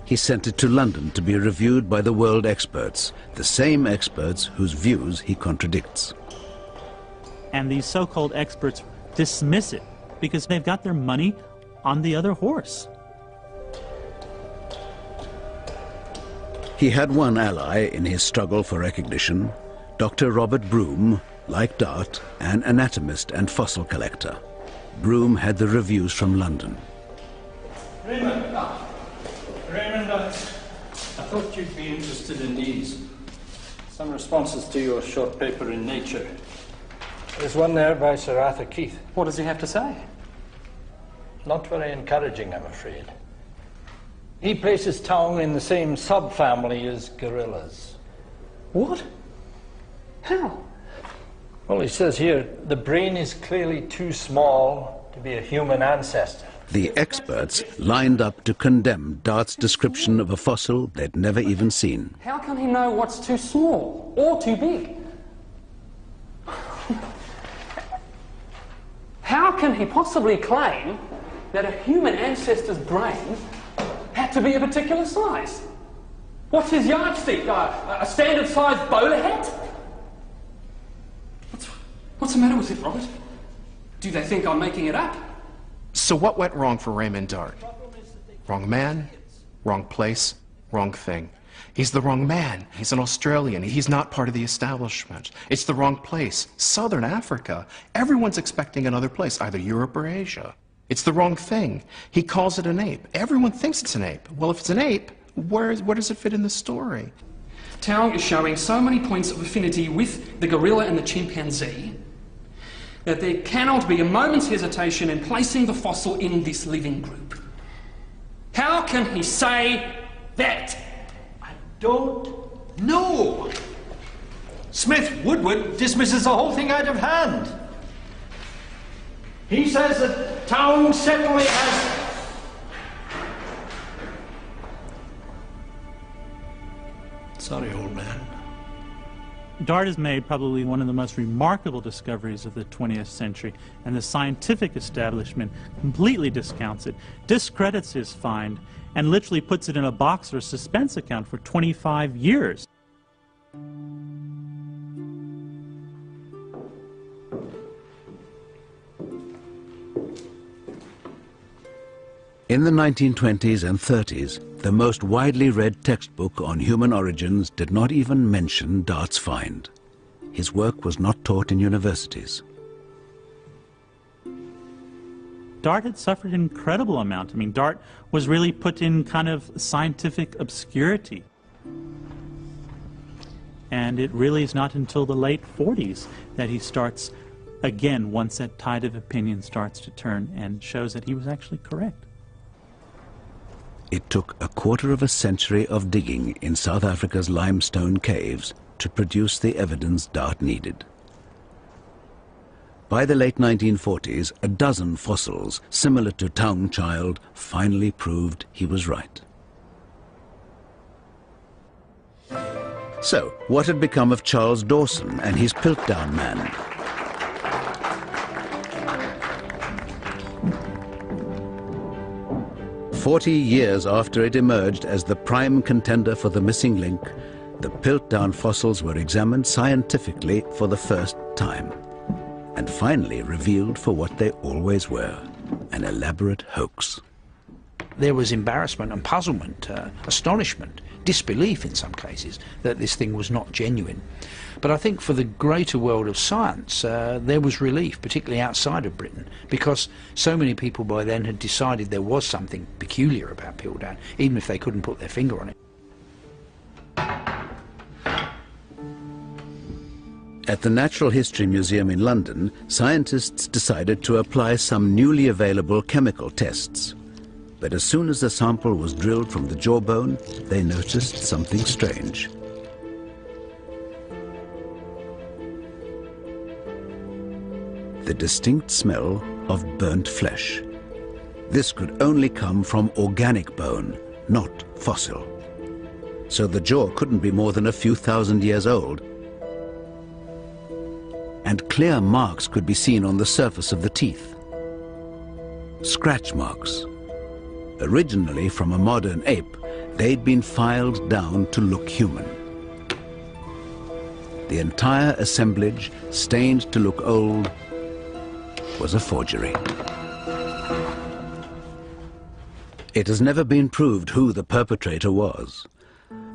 He sent it to London to be reviewed by the world experts, the same experts whose views he contradicts. And these so-called experts dismiss it because they've got their money on the other horse. He had one ally in his struggle for recognition, Dr. Robert Broom, like Dart, an anatomist and fossil collector. Broom had the reviews from London. Raymond, I thought you'd be interested in these. Some responses to your short paper in Nature. There's one there by Sir Arthur Keith. What does he have to say? Not very encouraging, I'm afraid. He places Taung in the same subfamily as gorillas. What? How? Well, he says here, the brain is clearly too small to be a human ancestor. The experts lined up to condemn Dart's description of a fossil they'd never even seen. How can he know what's too small or too big? How can he possibly claim that a human ancestor's brain had to be a particular size? What's his yardstick? A standard size bowler hat? What's the matter with it, Robert? Do they think I'm making it up? So what went wrong for Raymond Dart? Wrong man, wrong place, wrong thing. He's the wrong man. He's an Australian. He's not part of the establishment. It's the wrong place. Southern Africa. Everyone's expecting another place, either Europe or Asia. It's the wrong thing. He calls it an ape. Everyone thinks it's an ape. Well, if it's an ape, where does it fit in the story? Taung is showing so many points of affinity with the gorilla and the chimpanzee that there cannot be a moment's hesitation in placing the fossil in this living group. How can he say that? I don't know. Smith-Woodward dismisses the whole thing out of hand. He says that Taung certainly has... Sorry, old man. Dart has made probably one of the most remarkable discoveries of the 20th century, and the scientific establishment completely discounts it, discredits his find, and literally puts it in a box or a suspense account for 25 years. In the 1920s and 30s, the most widely read textbook on human origins did not even mention Dart's find. His work was not taught in universities. Dart had suffered an incredible amount. I mean, Dart was really put in kind of scientific obscurity. And it really is not until the late 40s that he starts, again, once that tide of opinion starts to turn and shows that he was actually correct. It took a quarter of a century of digging in South Africa's limestone caves to produce the evidence Dart needed. By the late 1940s, a dozen fossils similar to Taung Child finally proved he was right. So, what had become of Charles Dawson and his Piltdown man? "40 years after it emerged as the prime contender for the missing link, the Piltdown fossils were examined scientifically for the first time. and finally revealed for what they always were, an elaborate hoax. There was embarrassment and puzzlement, astonishment, disbelief in some cases that this thing was not genuine. But I think for the greater world of science, there was relief, particularly outside of Britain, because so many people by then had decided there was something peculiar about Piltdown, even if they couldn't put their finger on it. At the Natural History Museum in London, scientists decided to apply some newly available chemical tests. But as soon as the sample was drilled from the jawbone, they noticed something strange. The distinct smell of burnt flesh. This could only come from organic bone, not fossil. So the jaw couldn't be more than a few thousand years old. And clear marks could be seen on the surface of the teeth. Scratch marks. Originally from a modern ape, they'd been filed down to look human. The entire assemblage, stained to look old, was a forgery. It has never been proved who the perpetrator was.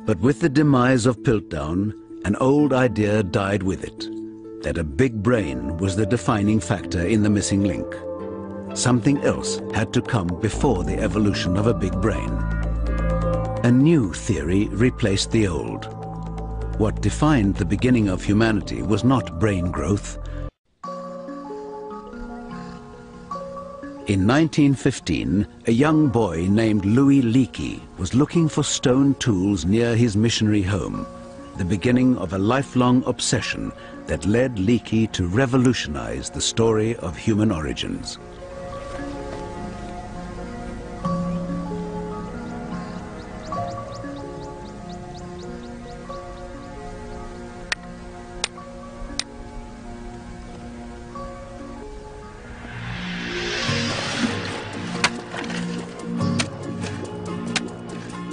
But with the demise of Piltdown, an old idea died with it, that a big brain was the defining factor in the missing link. Something else had to come before the evolution of a big brain. A new theory replaced the old. What defined the beginning of humanity was not brain growth. In 1915, a young boy named Louis Leakey was looking for stone tools near his missionary home, the beginning of a lifelong obsession that led Leakey to revolutionize the story of human origins.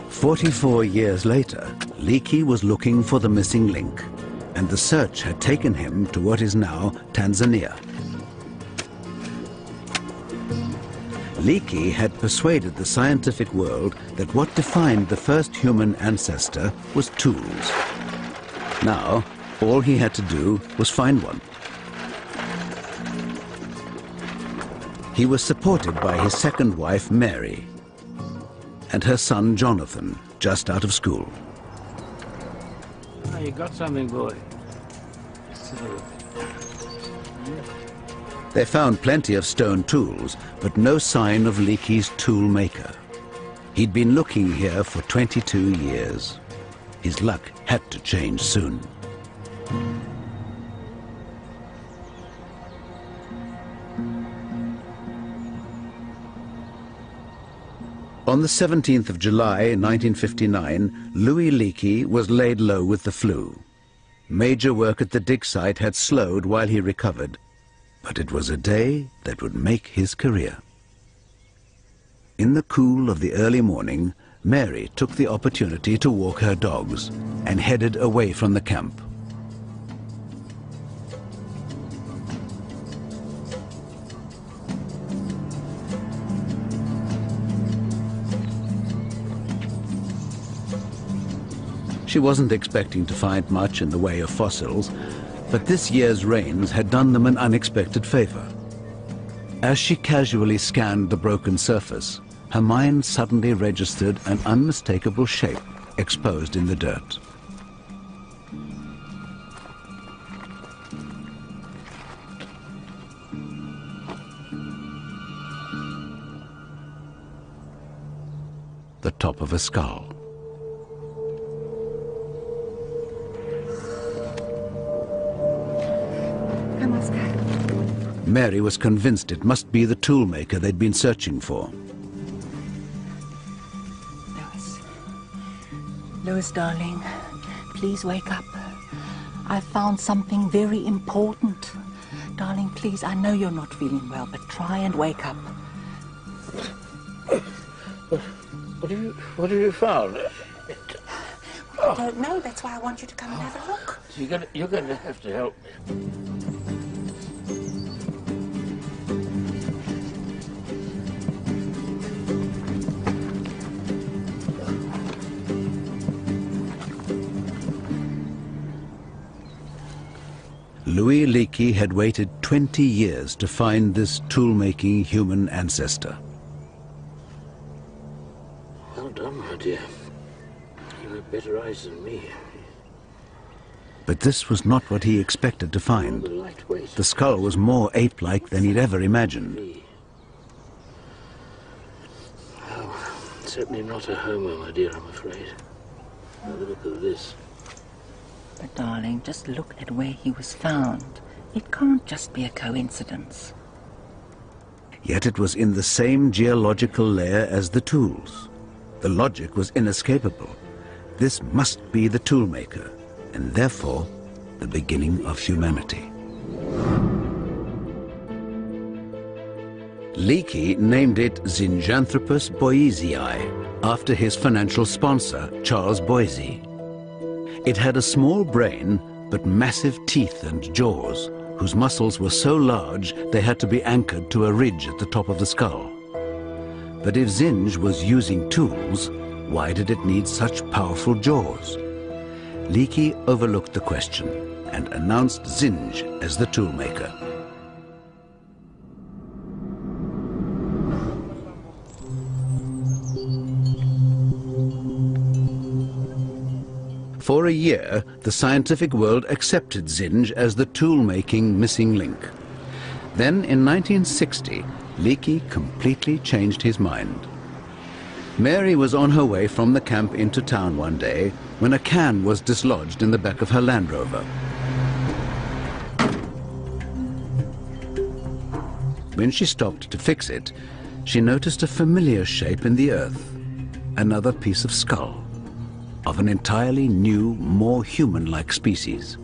"44 years later, Leakey was looking for the missing link, and the search had taken him to what is now Tanzania. Leakey had persuaded the scientific world that what defined the first human ancestor was tools. Now, all he had to do was find one. He was supported by his second wife, Mary, and her son, Jonathan, just out of school. Oh, you got something, boy. They found plenty of stone tools, but no sign of Leakey's tool maker. He'd been looking here for 22 years. His luck had to change soon. On the 17th of July, 1959, Louis Leakey was laid low with the flu. Major work at the dig site had slowed while he recovered, but it was a day that would make his career. In the cool of the early morning, Mary took the opportunity to walk her dogs and headed away from the camp. She wasn't expecting to find much in the way of fossils, but this year's rains had done them an unexpected favor. As she casually scanned the broken surface, her mind suddenly registered an unmistakable shape exposed in the dirt. The top of a skull. Mary was convinced it must be the toolmaker they'd been searching for. Lois, darling, please wake up. I found something very important. Darling, please, I know you're not feeling well, but try and wake up. What have you found? I don't know. That's why I want you to come and have a look. You're going to have to help me. Louis Leakey had waited 20 years to find this tool-making human ancestor. Well done, my dear. You have better eyes than me. But this was not what he expected to find. The skull was more ape-like than he'd ever imagined. Oh, certainly not a homo, my dear, I'm afraid. Now look at this. But darling, just look at where he was found. It can't just be a coincidence. Yet it was in the same geological layer as the tools. The logic was inescapable. This must be the toolmaker, and therefore the beginning of humanity. Leakey named it Zinjanthropus boisei, after his financial sponsor, Charles Boise. It had a small brain, but massive teeth and jaws, whose muscles were so large they had to be anchored to a ridge at the top of the skull. But if Zinj was using tools, why did it need such powerful jaws? Leakey overlooked the question and announced Zinj as the toolmaker. For a year, the scientific world accepted Zinj as the tool-making missing link. Then, in 1960, Leakey completely changed his mind. Mary was on her way from the camp into town one day when a can was dislodged in the back of her Land Rover. When she stopped to fix it, she noticed a familiar shape in the earth, another piece of skull, of an entirely new, more human-like species.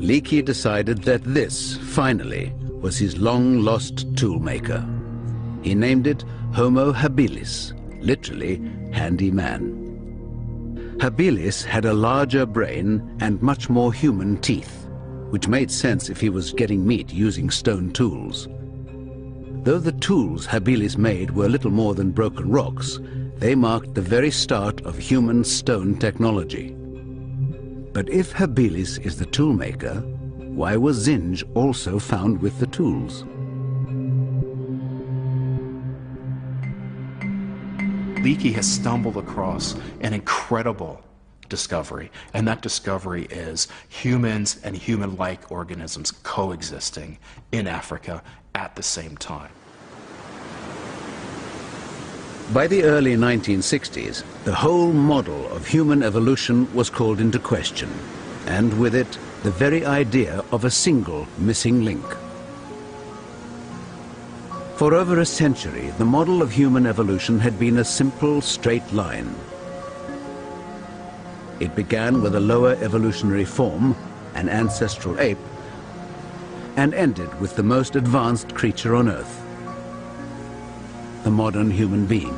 Leakey decided that this, finally, was his long-lost toolmaker. He named it Homo habilis, literally, handy man. Habilis had a larger brain and much more human teeth, which made sense if he was getting meat using stone tools. Though the tools Habilis made were little more than broken rocks, they marked the very start of human stone technology. But if Habilis is the toolmaker, why was Zinj also found with the tools? Leakey has stumbled across an incredible discovery, and that discovery is humans and human-like organisms coexisting in Africa at the same time. By the early 1960s, the whole model of human evolution was called into question, and with it, the very idea of a single missing link. For over a century, the model of human evolution had been a simple, straight line. It began with a lower evolutionary form, an ancestral ape, and ended with the most advanced creature on Earth, the modern human being.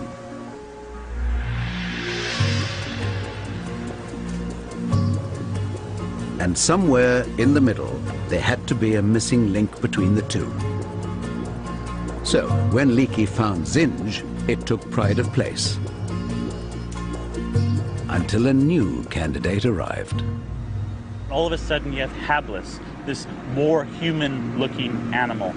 And somewhere in the middle, there had to be a missing link between the two. So, when Leakey found Zinj, it took pride of place. Until a new candidate arrived. All of a sudden you have Habilis, this more human-looking animal.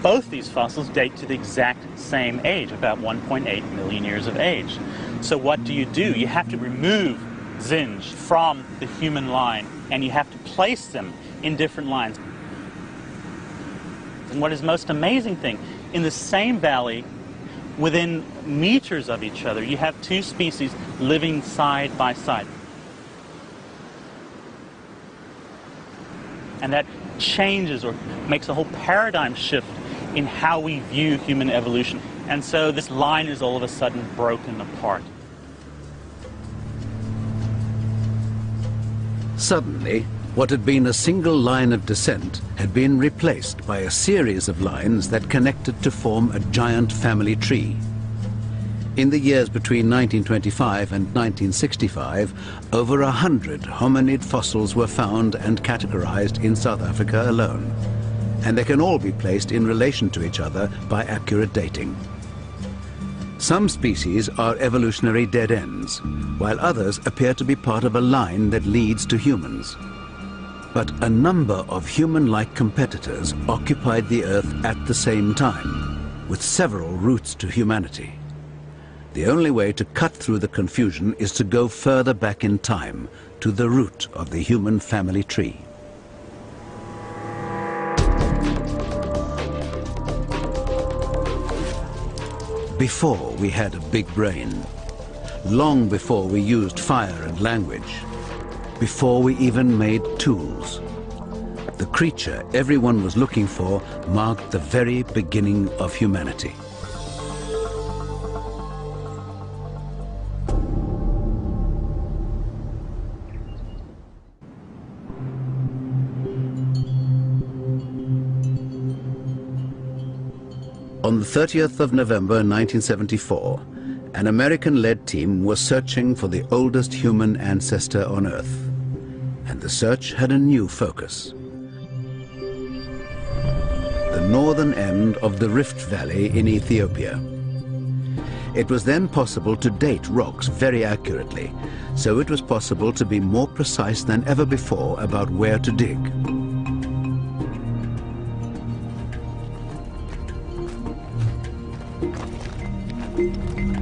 Both these fossils date to the exact same age, about 1.8 million years of age. So what do? You have to remove Zinj from the human line, and you have to place them in different lines. And what is most amazing thing, in the same valley, within meters of each other, you have two species living side by side. And that changes or makes a whole paradigm shift in how we view human evolution. And so this line is all of a sudden broken apart. Suddenly, what had been a single line of descent had been replaced by a series of lines that connected to form a giant family tree. In the years between 1925 and 1965, over 100 hominid fossils were found and categorized in South Africa alone, and they can all be placed in relation to each other by accurate dating. Some species are evolutionary dead ends, while others appear to be part of a line that leads to humans. But a number of human-like competitors occupied the Earth at the same time, with several routes to humanity. The only way to cut through the confusion is to go further back in time, to the root of the human family tree. Before we had a big brain, long before we used fire and language, before we even made tools, the creature everyone was looking for marked the very beginning of humanity. On the 30th of November 1974, an American-led team was searching for the oldest human ancestor on Earth. And the search had a new focus. The northern end of the Rift Valley in Ethiopia. It was then possible to date rocks very accurately, so it was possible to be more precise than ever before about where to dig.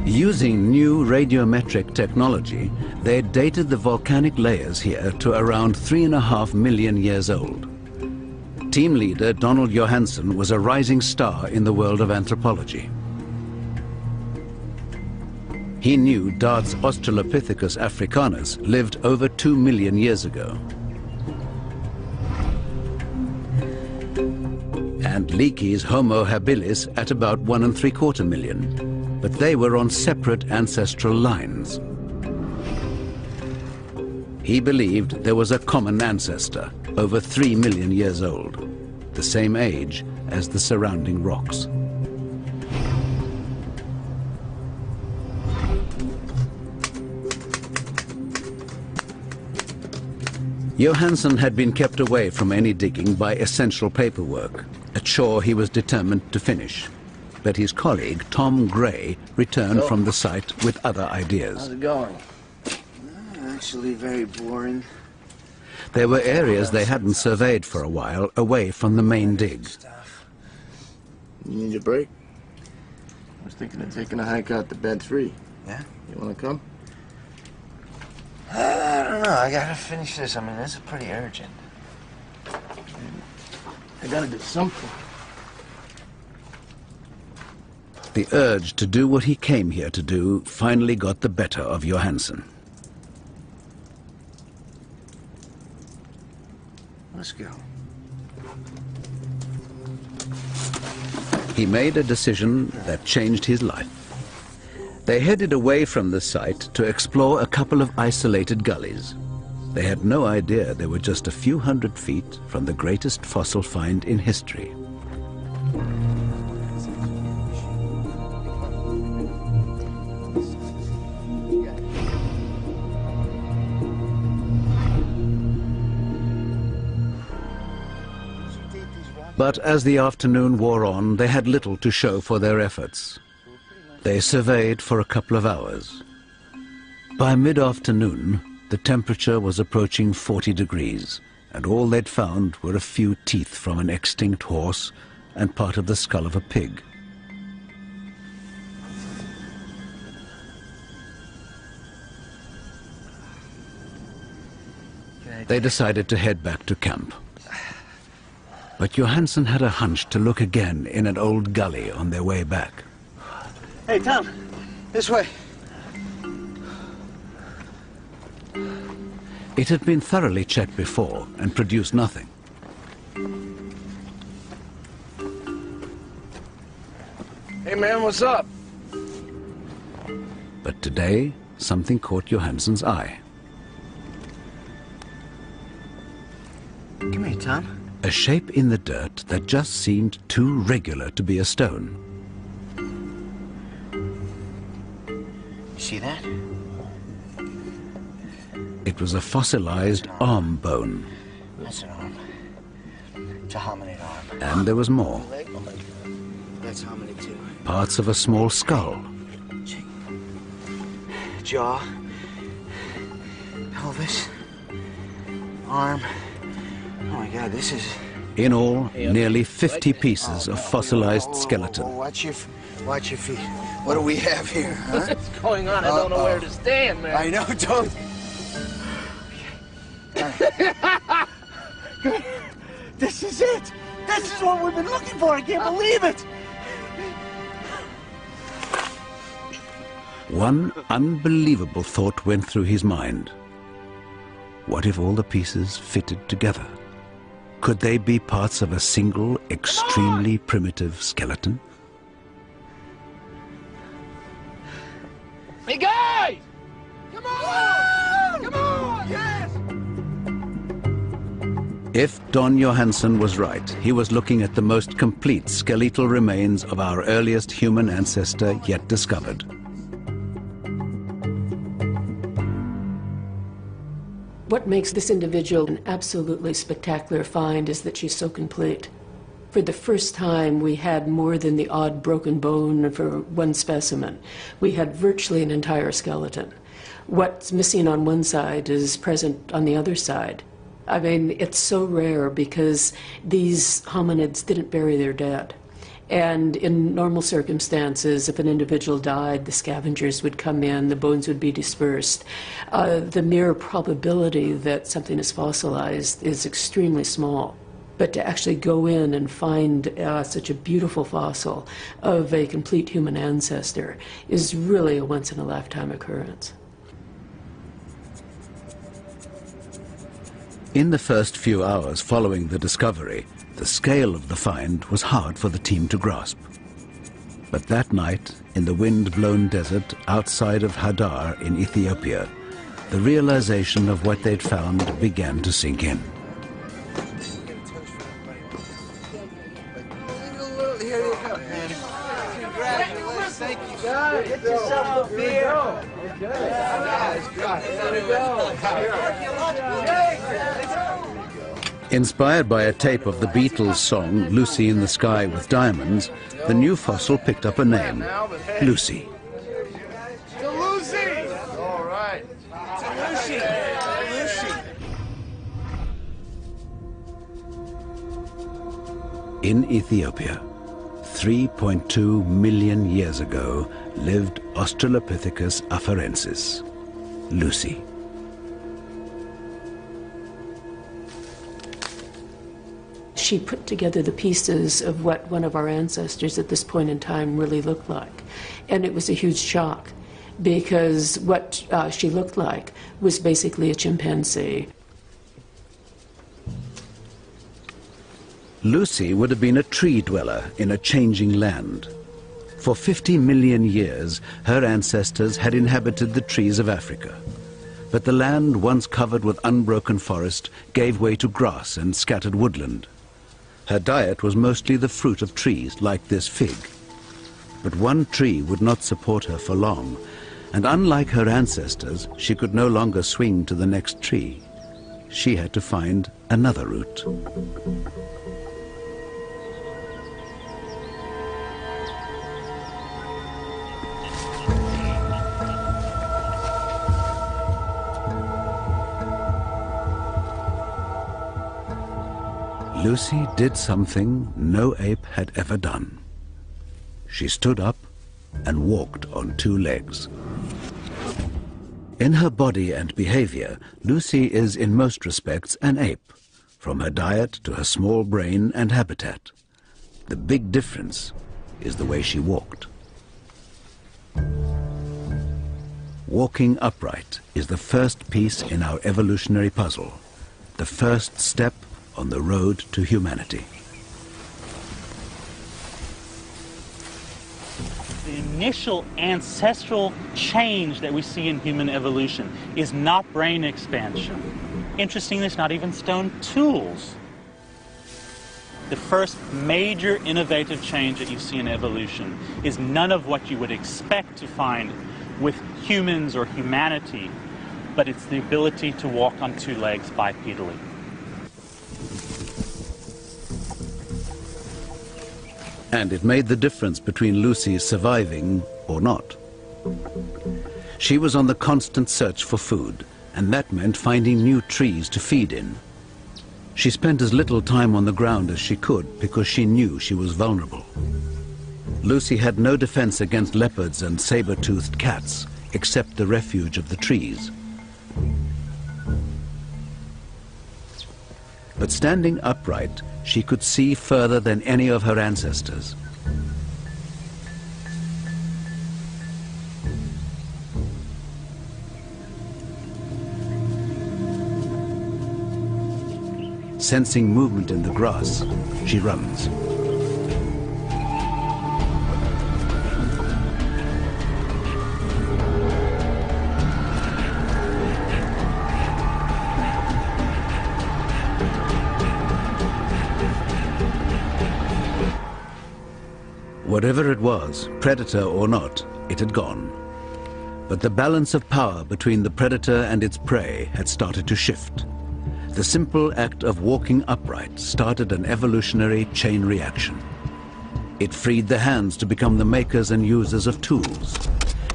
Using new radiometric technology, they dated the volcanic layers here to around 3.5 million years old. Team leader Donald Johansen was a rising star in the world of anthropology. He knew Dart's Australopithecus africanus lived over 2 million years ago. And Leakey's Homo habilis at about 1¾ million. But they were on separate ancestral lines. He believed there was a common ancestor, over 3 million years old, the same age as the surrounding rocks. Johansen had been kept away from any digging by essential paperwork, a chore he was determined to finish. But his colleague, Tom Gray, returned from the site with other ideas. How's it going? Actually, very boring. There were areas they hadn't surveyed for a while, away from the main dig. You need a break? I was thinking of taking a hike out to Bed 3. Yeah? You want to come? I don't know. I gotta finish this. I mean, this is pretty urgent. I gotta do something. The urge to do what he came here to do finally got the better of Johansen. Let's go. He made a decision that changed his life. They headed away from the site to explore a couple of isolated gullies. They had no idea they were just a few hundred feet from the greatest fossil find in history. But as the afternoon wore on, they had little to show for their efforts. They surveyed for a couple of hours. By mid-afternoon, the temperature was approaching 40 degrees, and all they'd found were a few teeth from an extinct horse and part of the skull of a pig. They decided to head back to camp. But Johansen had a hunch to look again in an old gully on their way back. Hey, Tom, this way. It had been thoroughly checked before and produced nothing. Hey, man, what's up? But today, something caught Johansen's eye. Come here, Tom. A shape in the dirt that just seemed too regular to be a stone. See that? It was a fossilized arm bone. That's an arm. It's a hominid arm. And there was more. That's hominid too. Parts of a small skull. jaw, pelvis, arm. Oh my God, this is... In all, nearly 50 pieces of fossilized skeleton. Watch your feet. What do we have here, huh? What's going on? I don't know where to stand, man. I know, don't. This is it. This is what we've been looking for. I can't believe it. One unbelievable thought went through his mind. What if all the pieces fitted together? Could they be parts of a single, extremely primitive skeleton? Hey, guys! Come on! Come on! Yes! If Don Johansen was right, he was looking at the most complete skeletal remains of our earliest human ancestor yet discovered. What makes this individual an absolutely spectacular find is that she's so complete. For the first time, we had more than the odd broken bone for one specimen. We had virtually an entire skeleton. What's missing on one side is present on the other side. I mean, it's so rare because these hominids didn't bury their dead. And in normal circumstances, if an individual died, the scavengers would come in, the bones would be dispersed. The mere probability that something is fossilized is extremely small. But to actually go in and find such a beautiful fossil of a complete human ancestor is really a once-in-a-lifetime occurrence. In the first few hours following the discovery, the scale of the find was hard for the team to grasp. But that night, in the wind-blown desert outside of Hadar in Ethiopia, the realization of what they'd found began to sink in. Here you go, man. Congratulations. Thank you, guys. Get yourself a beer. Okay. Guys, there we go. Inspired by a tape of the Beatles' song Lucy in the Sky with Diamonds, the new fossil picked up a name, Lucy. To Lucy! All right. To Lucy. Lucy. In Ethiopia, 3.2 million years ago, lived Australopithecus afarensis, Lucy. She put together the pieces of what one of our ancestors at this point in time really looked like. And it was a huge shock because what she looked like was basically a chimpanzee. Lucy would have been a tree dweller in a changing land. For 50 million years, her ancestors had inhabited the trees of Africa. But the land, once covered with unbroken forest, gave way to grass and scattered woodland. Her diet was mostly the fruit of trees, like this fig. But one tree would not support her for long, and unlike her ancestors, she could no longer swing to the next tree. She had to find another route. Lucy did something no ape had ever done. She stood up and walked on two legs. In her body and behavior, Lucy is in most respects an ape, from her diet to her small brain and habitat. The big difference is the way she walked. Walking upright is the first piece in our evolutionary puzzle, the first step on the road to humanity. The initial ancestral change that we see in human evolution is not brain expansion. Interestingly, it's not even stone tools. The first major innovative change that you see in evolution is none of what you would expect to find with humans or humanity, but it's the ability to walk on two legs bipedally. And it made the difference between Lucy surviving or not. She was on the constant search for food, and that meant finding new trees to feed in. She spent as little time on the ground as she could because she knew she was vulnerable. Lucy had no defense against leopards and saber-toothed cats, except the refuge of the trees. But standing upright, she could see further than any of her ancestors. Sensing movement in the grass, she runs. Whatever it was, predator or not, it had gone. But the balance of power between the predator and its prey had started to shift. The simple act of walking upright started an evolutionary chain reaction. It freed the hands to become the makers and users of tools.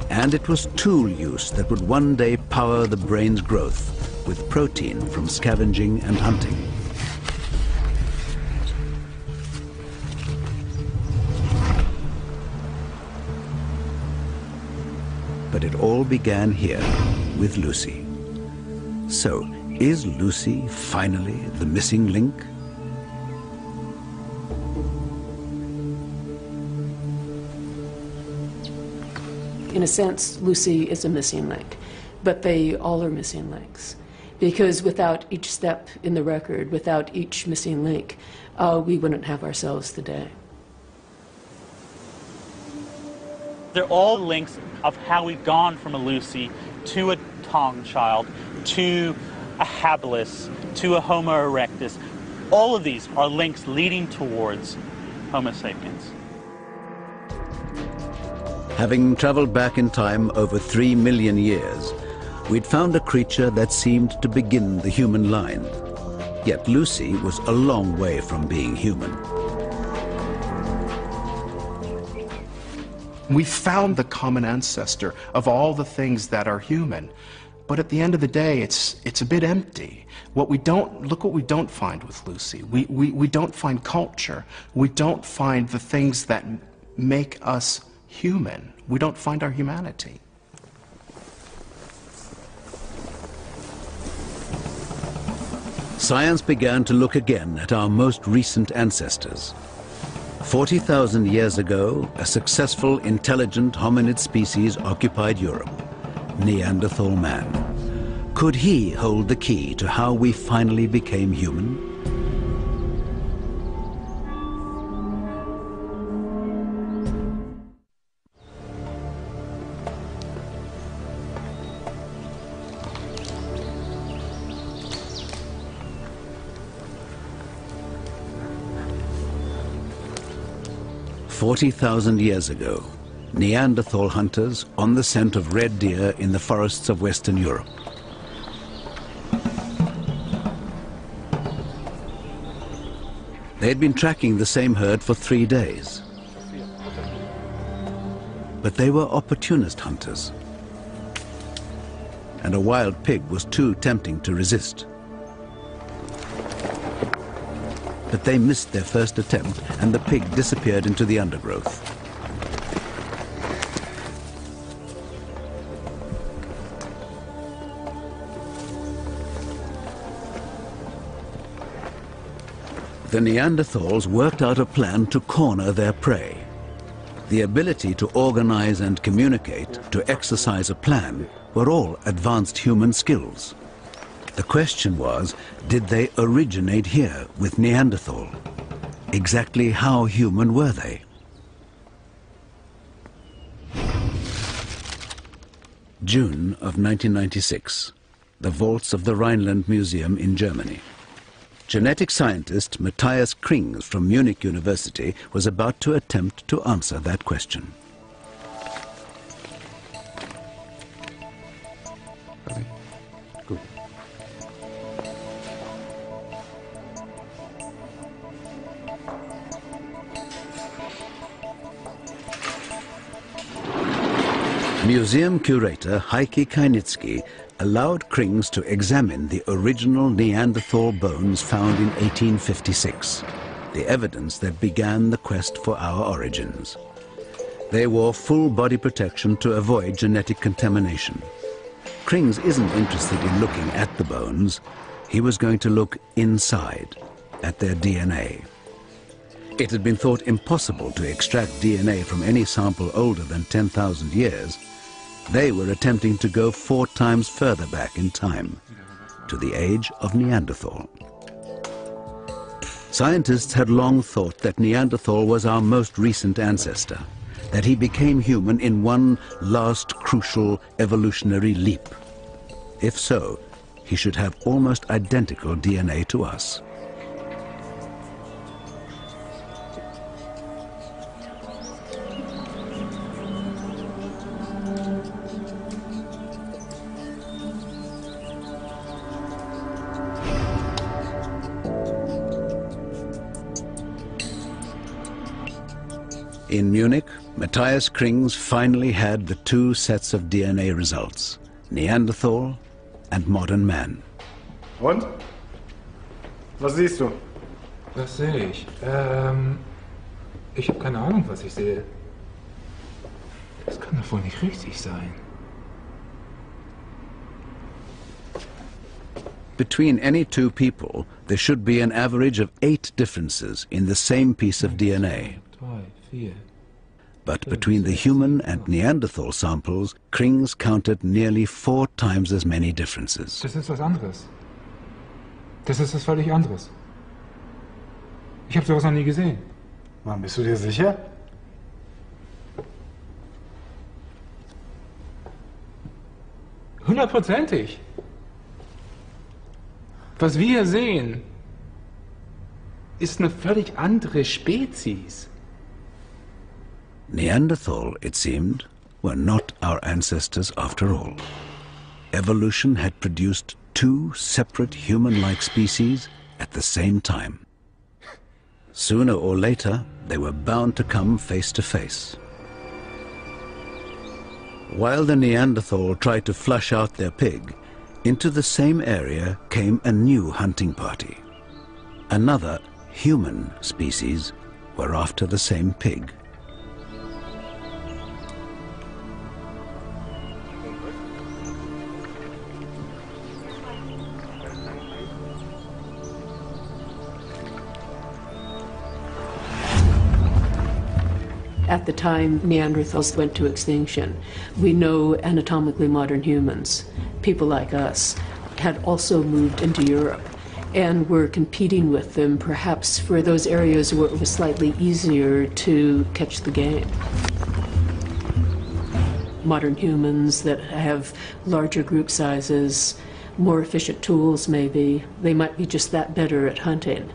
And it was tool use that would one day power the brain's growth with protein from scavenging and hunting. But it all began here with Lucy. So, is Lucy finally the missing link? In a sense, Lucy is a missing link, but they all are missing links. Because without each step in the record, without each missing link, we wouldn't have ourselves today. They're all links of how we've gone from a Lucy to a Tong child, to a habilis, to a Homo erectus. All of these are links leading towards Homo sapiens. Having traveled back in time over 3 million years, we'd found a creature that seemed to begin the human line. Yet Lucy was a long way from being human. We found the common ancestor of all the things that are human. But at the end of the day, it's a bit empty. Look what we don't find with Lucy. We don't find culture. We don't find the things that make us human. We don't find our humanity. Science began to look again at our most recent ancestors. 40,000 years ago, a successful, intelligent hominid species occupied Europe, Neanderthal man. Could he hold the key to how we finally became human? "40,000 years ago, Neanderthal hunters on the scent of red deer in the forests of Western Europe. They had been tracking the same herd for 3 days. But they were opportunist hunters, and a wild pig was too tempting to resist. But they missed their first attempt, and the pig disappeared into the undergrowth. The Neanderthals worked out a plan to corner their prey. The ability to organize and communicate, to exercise a plan, were all advanced human skills. The question was, did they originate here with Neanderthal? Exactly how human were they? June of 1996, the vaults of the Rhineland Museum in Germany. Genetic scientist Matthias Krings from Munich University was about to attempt to answer that question. Good. Museum curator Heike Kainitsky allowed Krings to examine the original Neanderthal bones found in 1856, the evidence that began the quest for our origins. They wore full body protection to avoid genetic contamination. Krings isn't interested in looking at the bones. He was going to look inside, at their DNA. It had been thought impossible to extract DNA from any sample older than 10,000 years. They were attempting to go 4 times further back in time, to the age of Neanderthal. Scientists had long thought that Neanderthal was our most recent ancestor, that he became human in one last crucial evolutionary leap. If so, he should have almost identical DNA to us. In Munich, Matthias Krings finally had the 2 sets of DNA results, Neanderthal and modern man. Und? Was siehst du? Was sehe ich? Ich habe keine Ahnung, was ich sehe. Das kann doch wohl nicht richtig sein. Between any 2 people, there should be an average of 8 differences in the same piece of DNA. 3, 4. But between the human and Neanderthal samples, Krings counted nearly 4 times as many differences. Das ist was anderes. Das ist was völlig anderes. Ich habe sowas noch nie gesehen. Mann, bist du dir sicher? Hundertprozentig. Was wir hier sehen, ist eine völlig andere Spezies. Neanderthal, it seemed, were not our ancestors after all. Evolution had produced 2 separate human-like species at the same time. Sooner or later, they were bound to come face to face. While the Neanderthal tried to flush out their pig, into the same area came a new hunting party. Another human species were after the same pig. At the time Neanderthals went to extinction, we know anatomically modern humans, people like us, had also moved into Europe and were competing with them perhaps for those areas where it was slightly easier to catch the game. Modern humans that have larger group sizes, more efficient tools maybe, they might be just that better at hunting.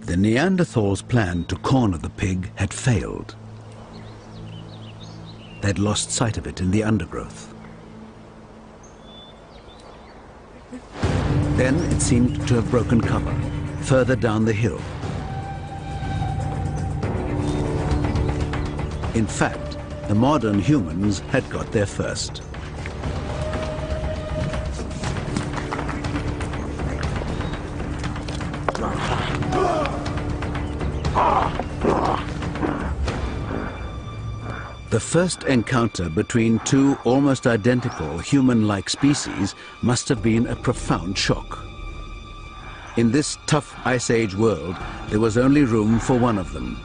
The Neanderthals' plan to corner the pig had failed. They'd lost sight of it in the undergrowth. Then it seemed to have broken cover, further down the hill. In fact, the modern humans had got there first. The first encounter between 2 almost identical human-like species must have been a profound shock. In this tough Ice Age world, there was only room for one of them.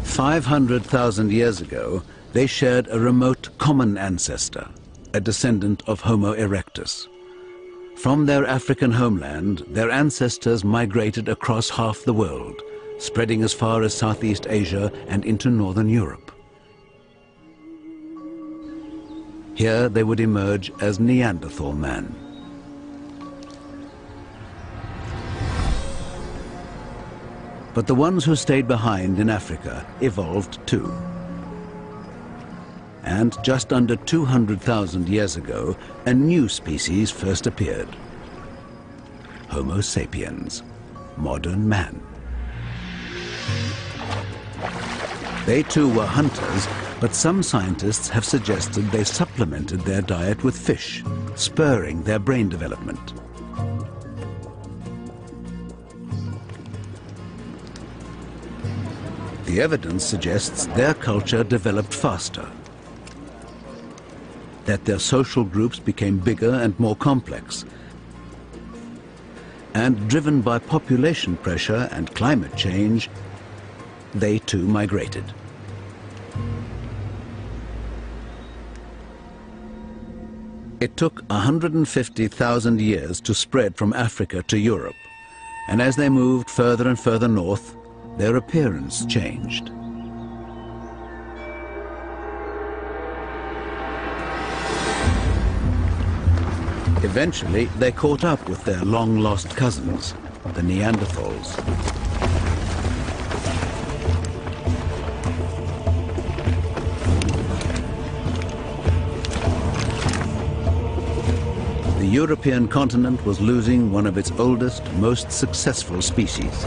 "500,000 years ago, they shared a remote common ancestor, a descendant of Homo erectus. From their African homeland, their ancestors migrated across half the world, spreading as far as Southeast Asia and into Northern Europe. Here they would emerge as Neanderthal man. But the ones who stayed behind in Africa evolved too. And just under 200,000 years ago, a new species first appeared. Homo sapiens, modern man. They too were hunters, but some scientists have suggested they supplemented their diet with fish, spurring their brain development. The evidence suggests their culture developed faster, that their social groups became bigger and more complex, and driven by population pressure and climate change, they too migrated. It took 150,000 years to spread from Africa to Europe, and as they moved further and further north, their appearance changed. Eventually, they caught up with their long-lost cousins, the Neanderthals. The European continent was losing one of its oldest, most successful species.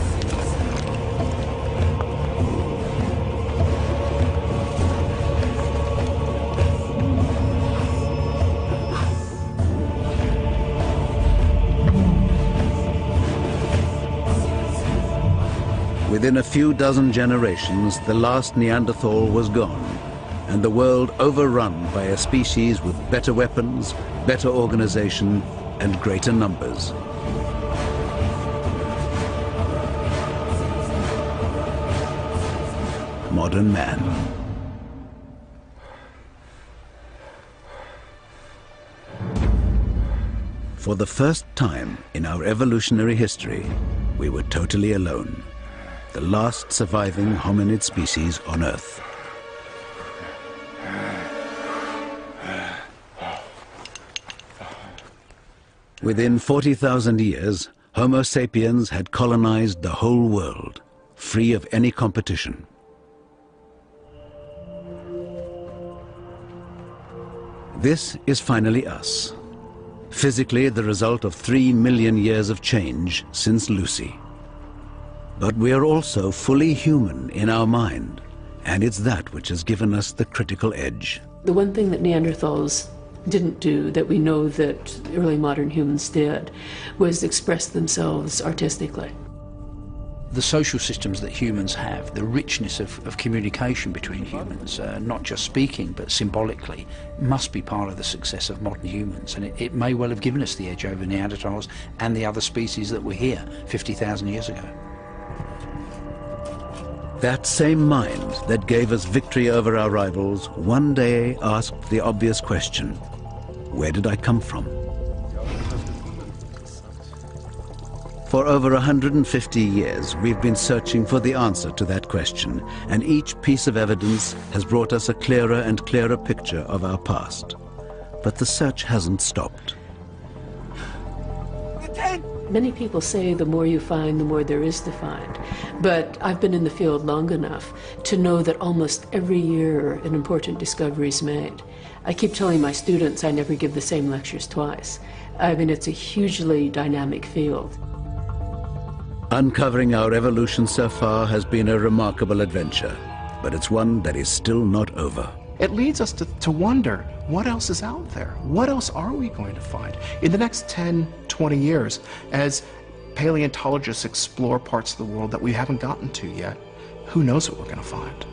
Within a few dozen generations, the last Neanderthal was gone, and the world overrun by a species with better weapons, better organization, and greater numbers. Modern man. For the first time in our evolutionary history, we were totally alone. The last surviving hominid species on Earth. Within 40,000 years, Homo sapiens had colonized the whole world, free of any competition. This is finally us, physically the result of 3 million years of change since Lucy. But we are also fully human in our mind, and it's that which has given us the critical edge. The one thing that Neanderthals didn't do that we know that early modern humans did was express themselves artistically. The social systems that humans have, the richness of communication between humans, not just speaking but symbolically, must be part of the success of modern humans, and it may well have given us the edge over Neanderthals and the other species that were here 50,000 years ago. That same mind that gave us victory over our rivals one day asked the obvious question: where did I come from? For over 150 years, we've been searching for the answer to that question, and each piece of evidence has brought us a clearer and clearer picture of our past. But the search hasn't stopped. Many people say the more you find, the more there is to find. But I've been in the field long enough to know that almost every year an important discovery is made. I keep telling my students I never give the same lectures twice. I mean, it's a hugely dynamic field. Uncovering our evolution so far has been a remarkable adventure, but it's one that is still not over. It leads us to wonder, what else is out there? What else are we going to find? In the next 10, 20 years, as paleontologists explore parts of the world that we haven't gotten to yet, who knows what we're going to find?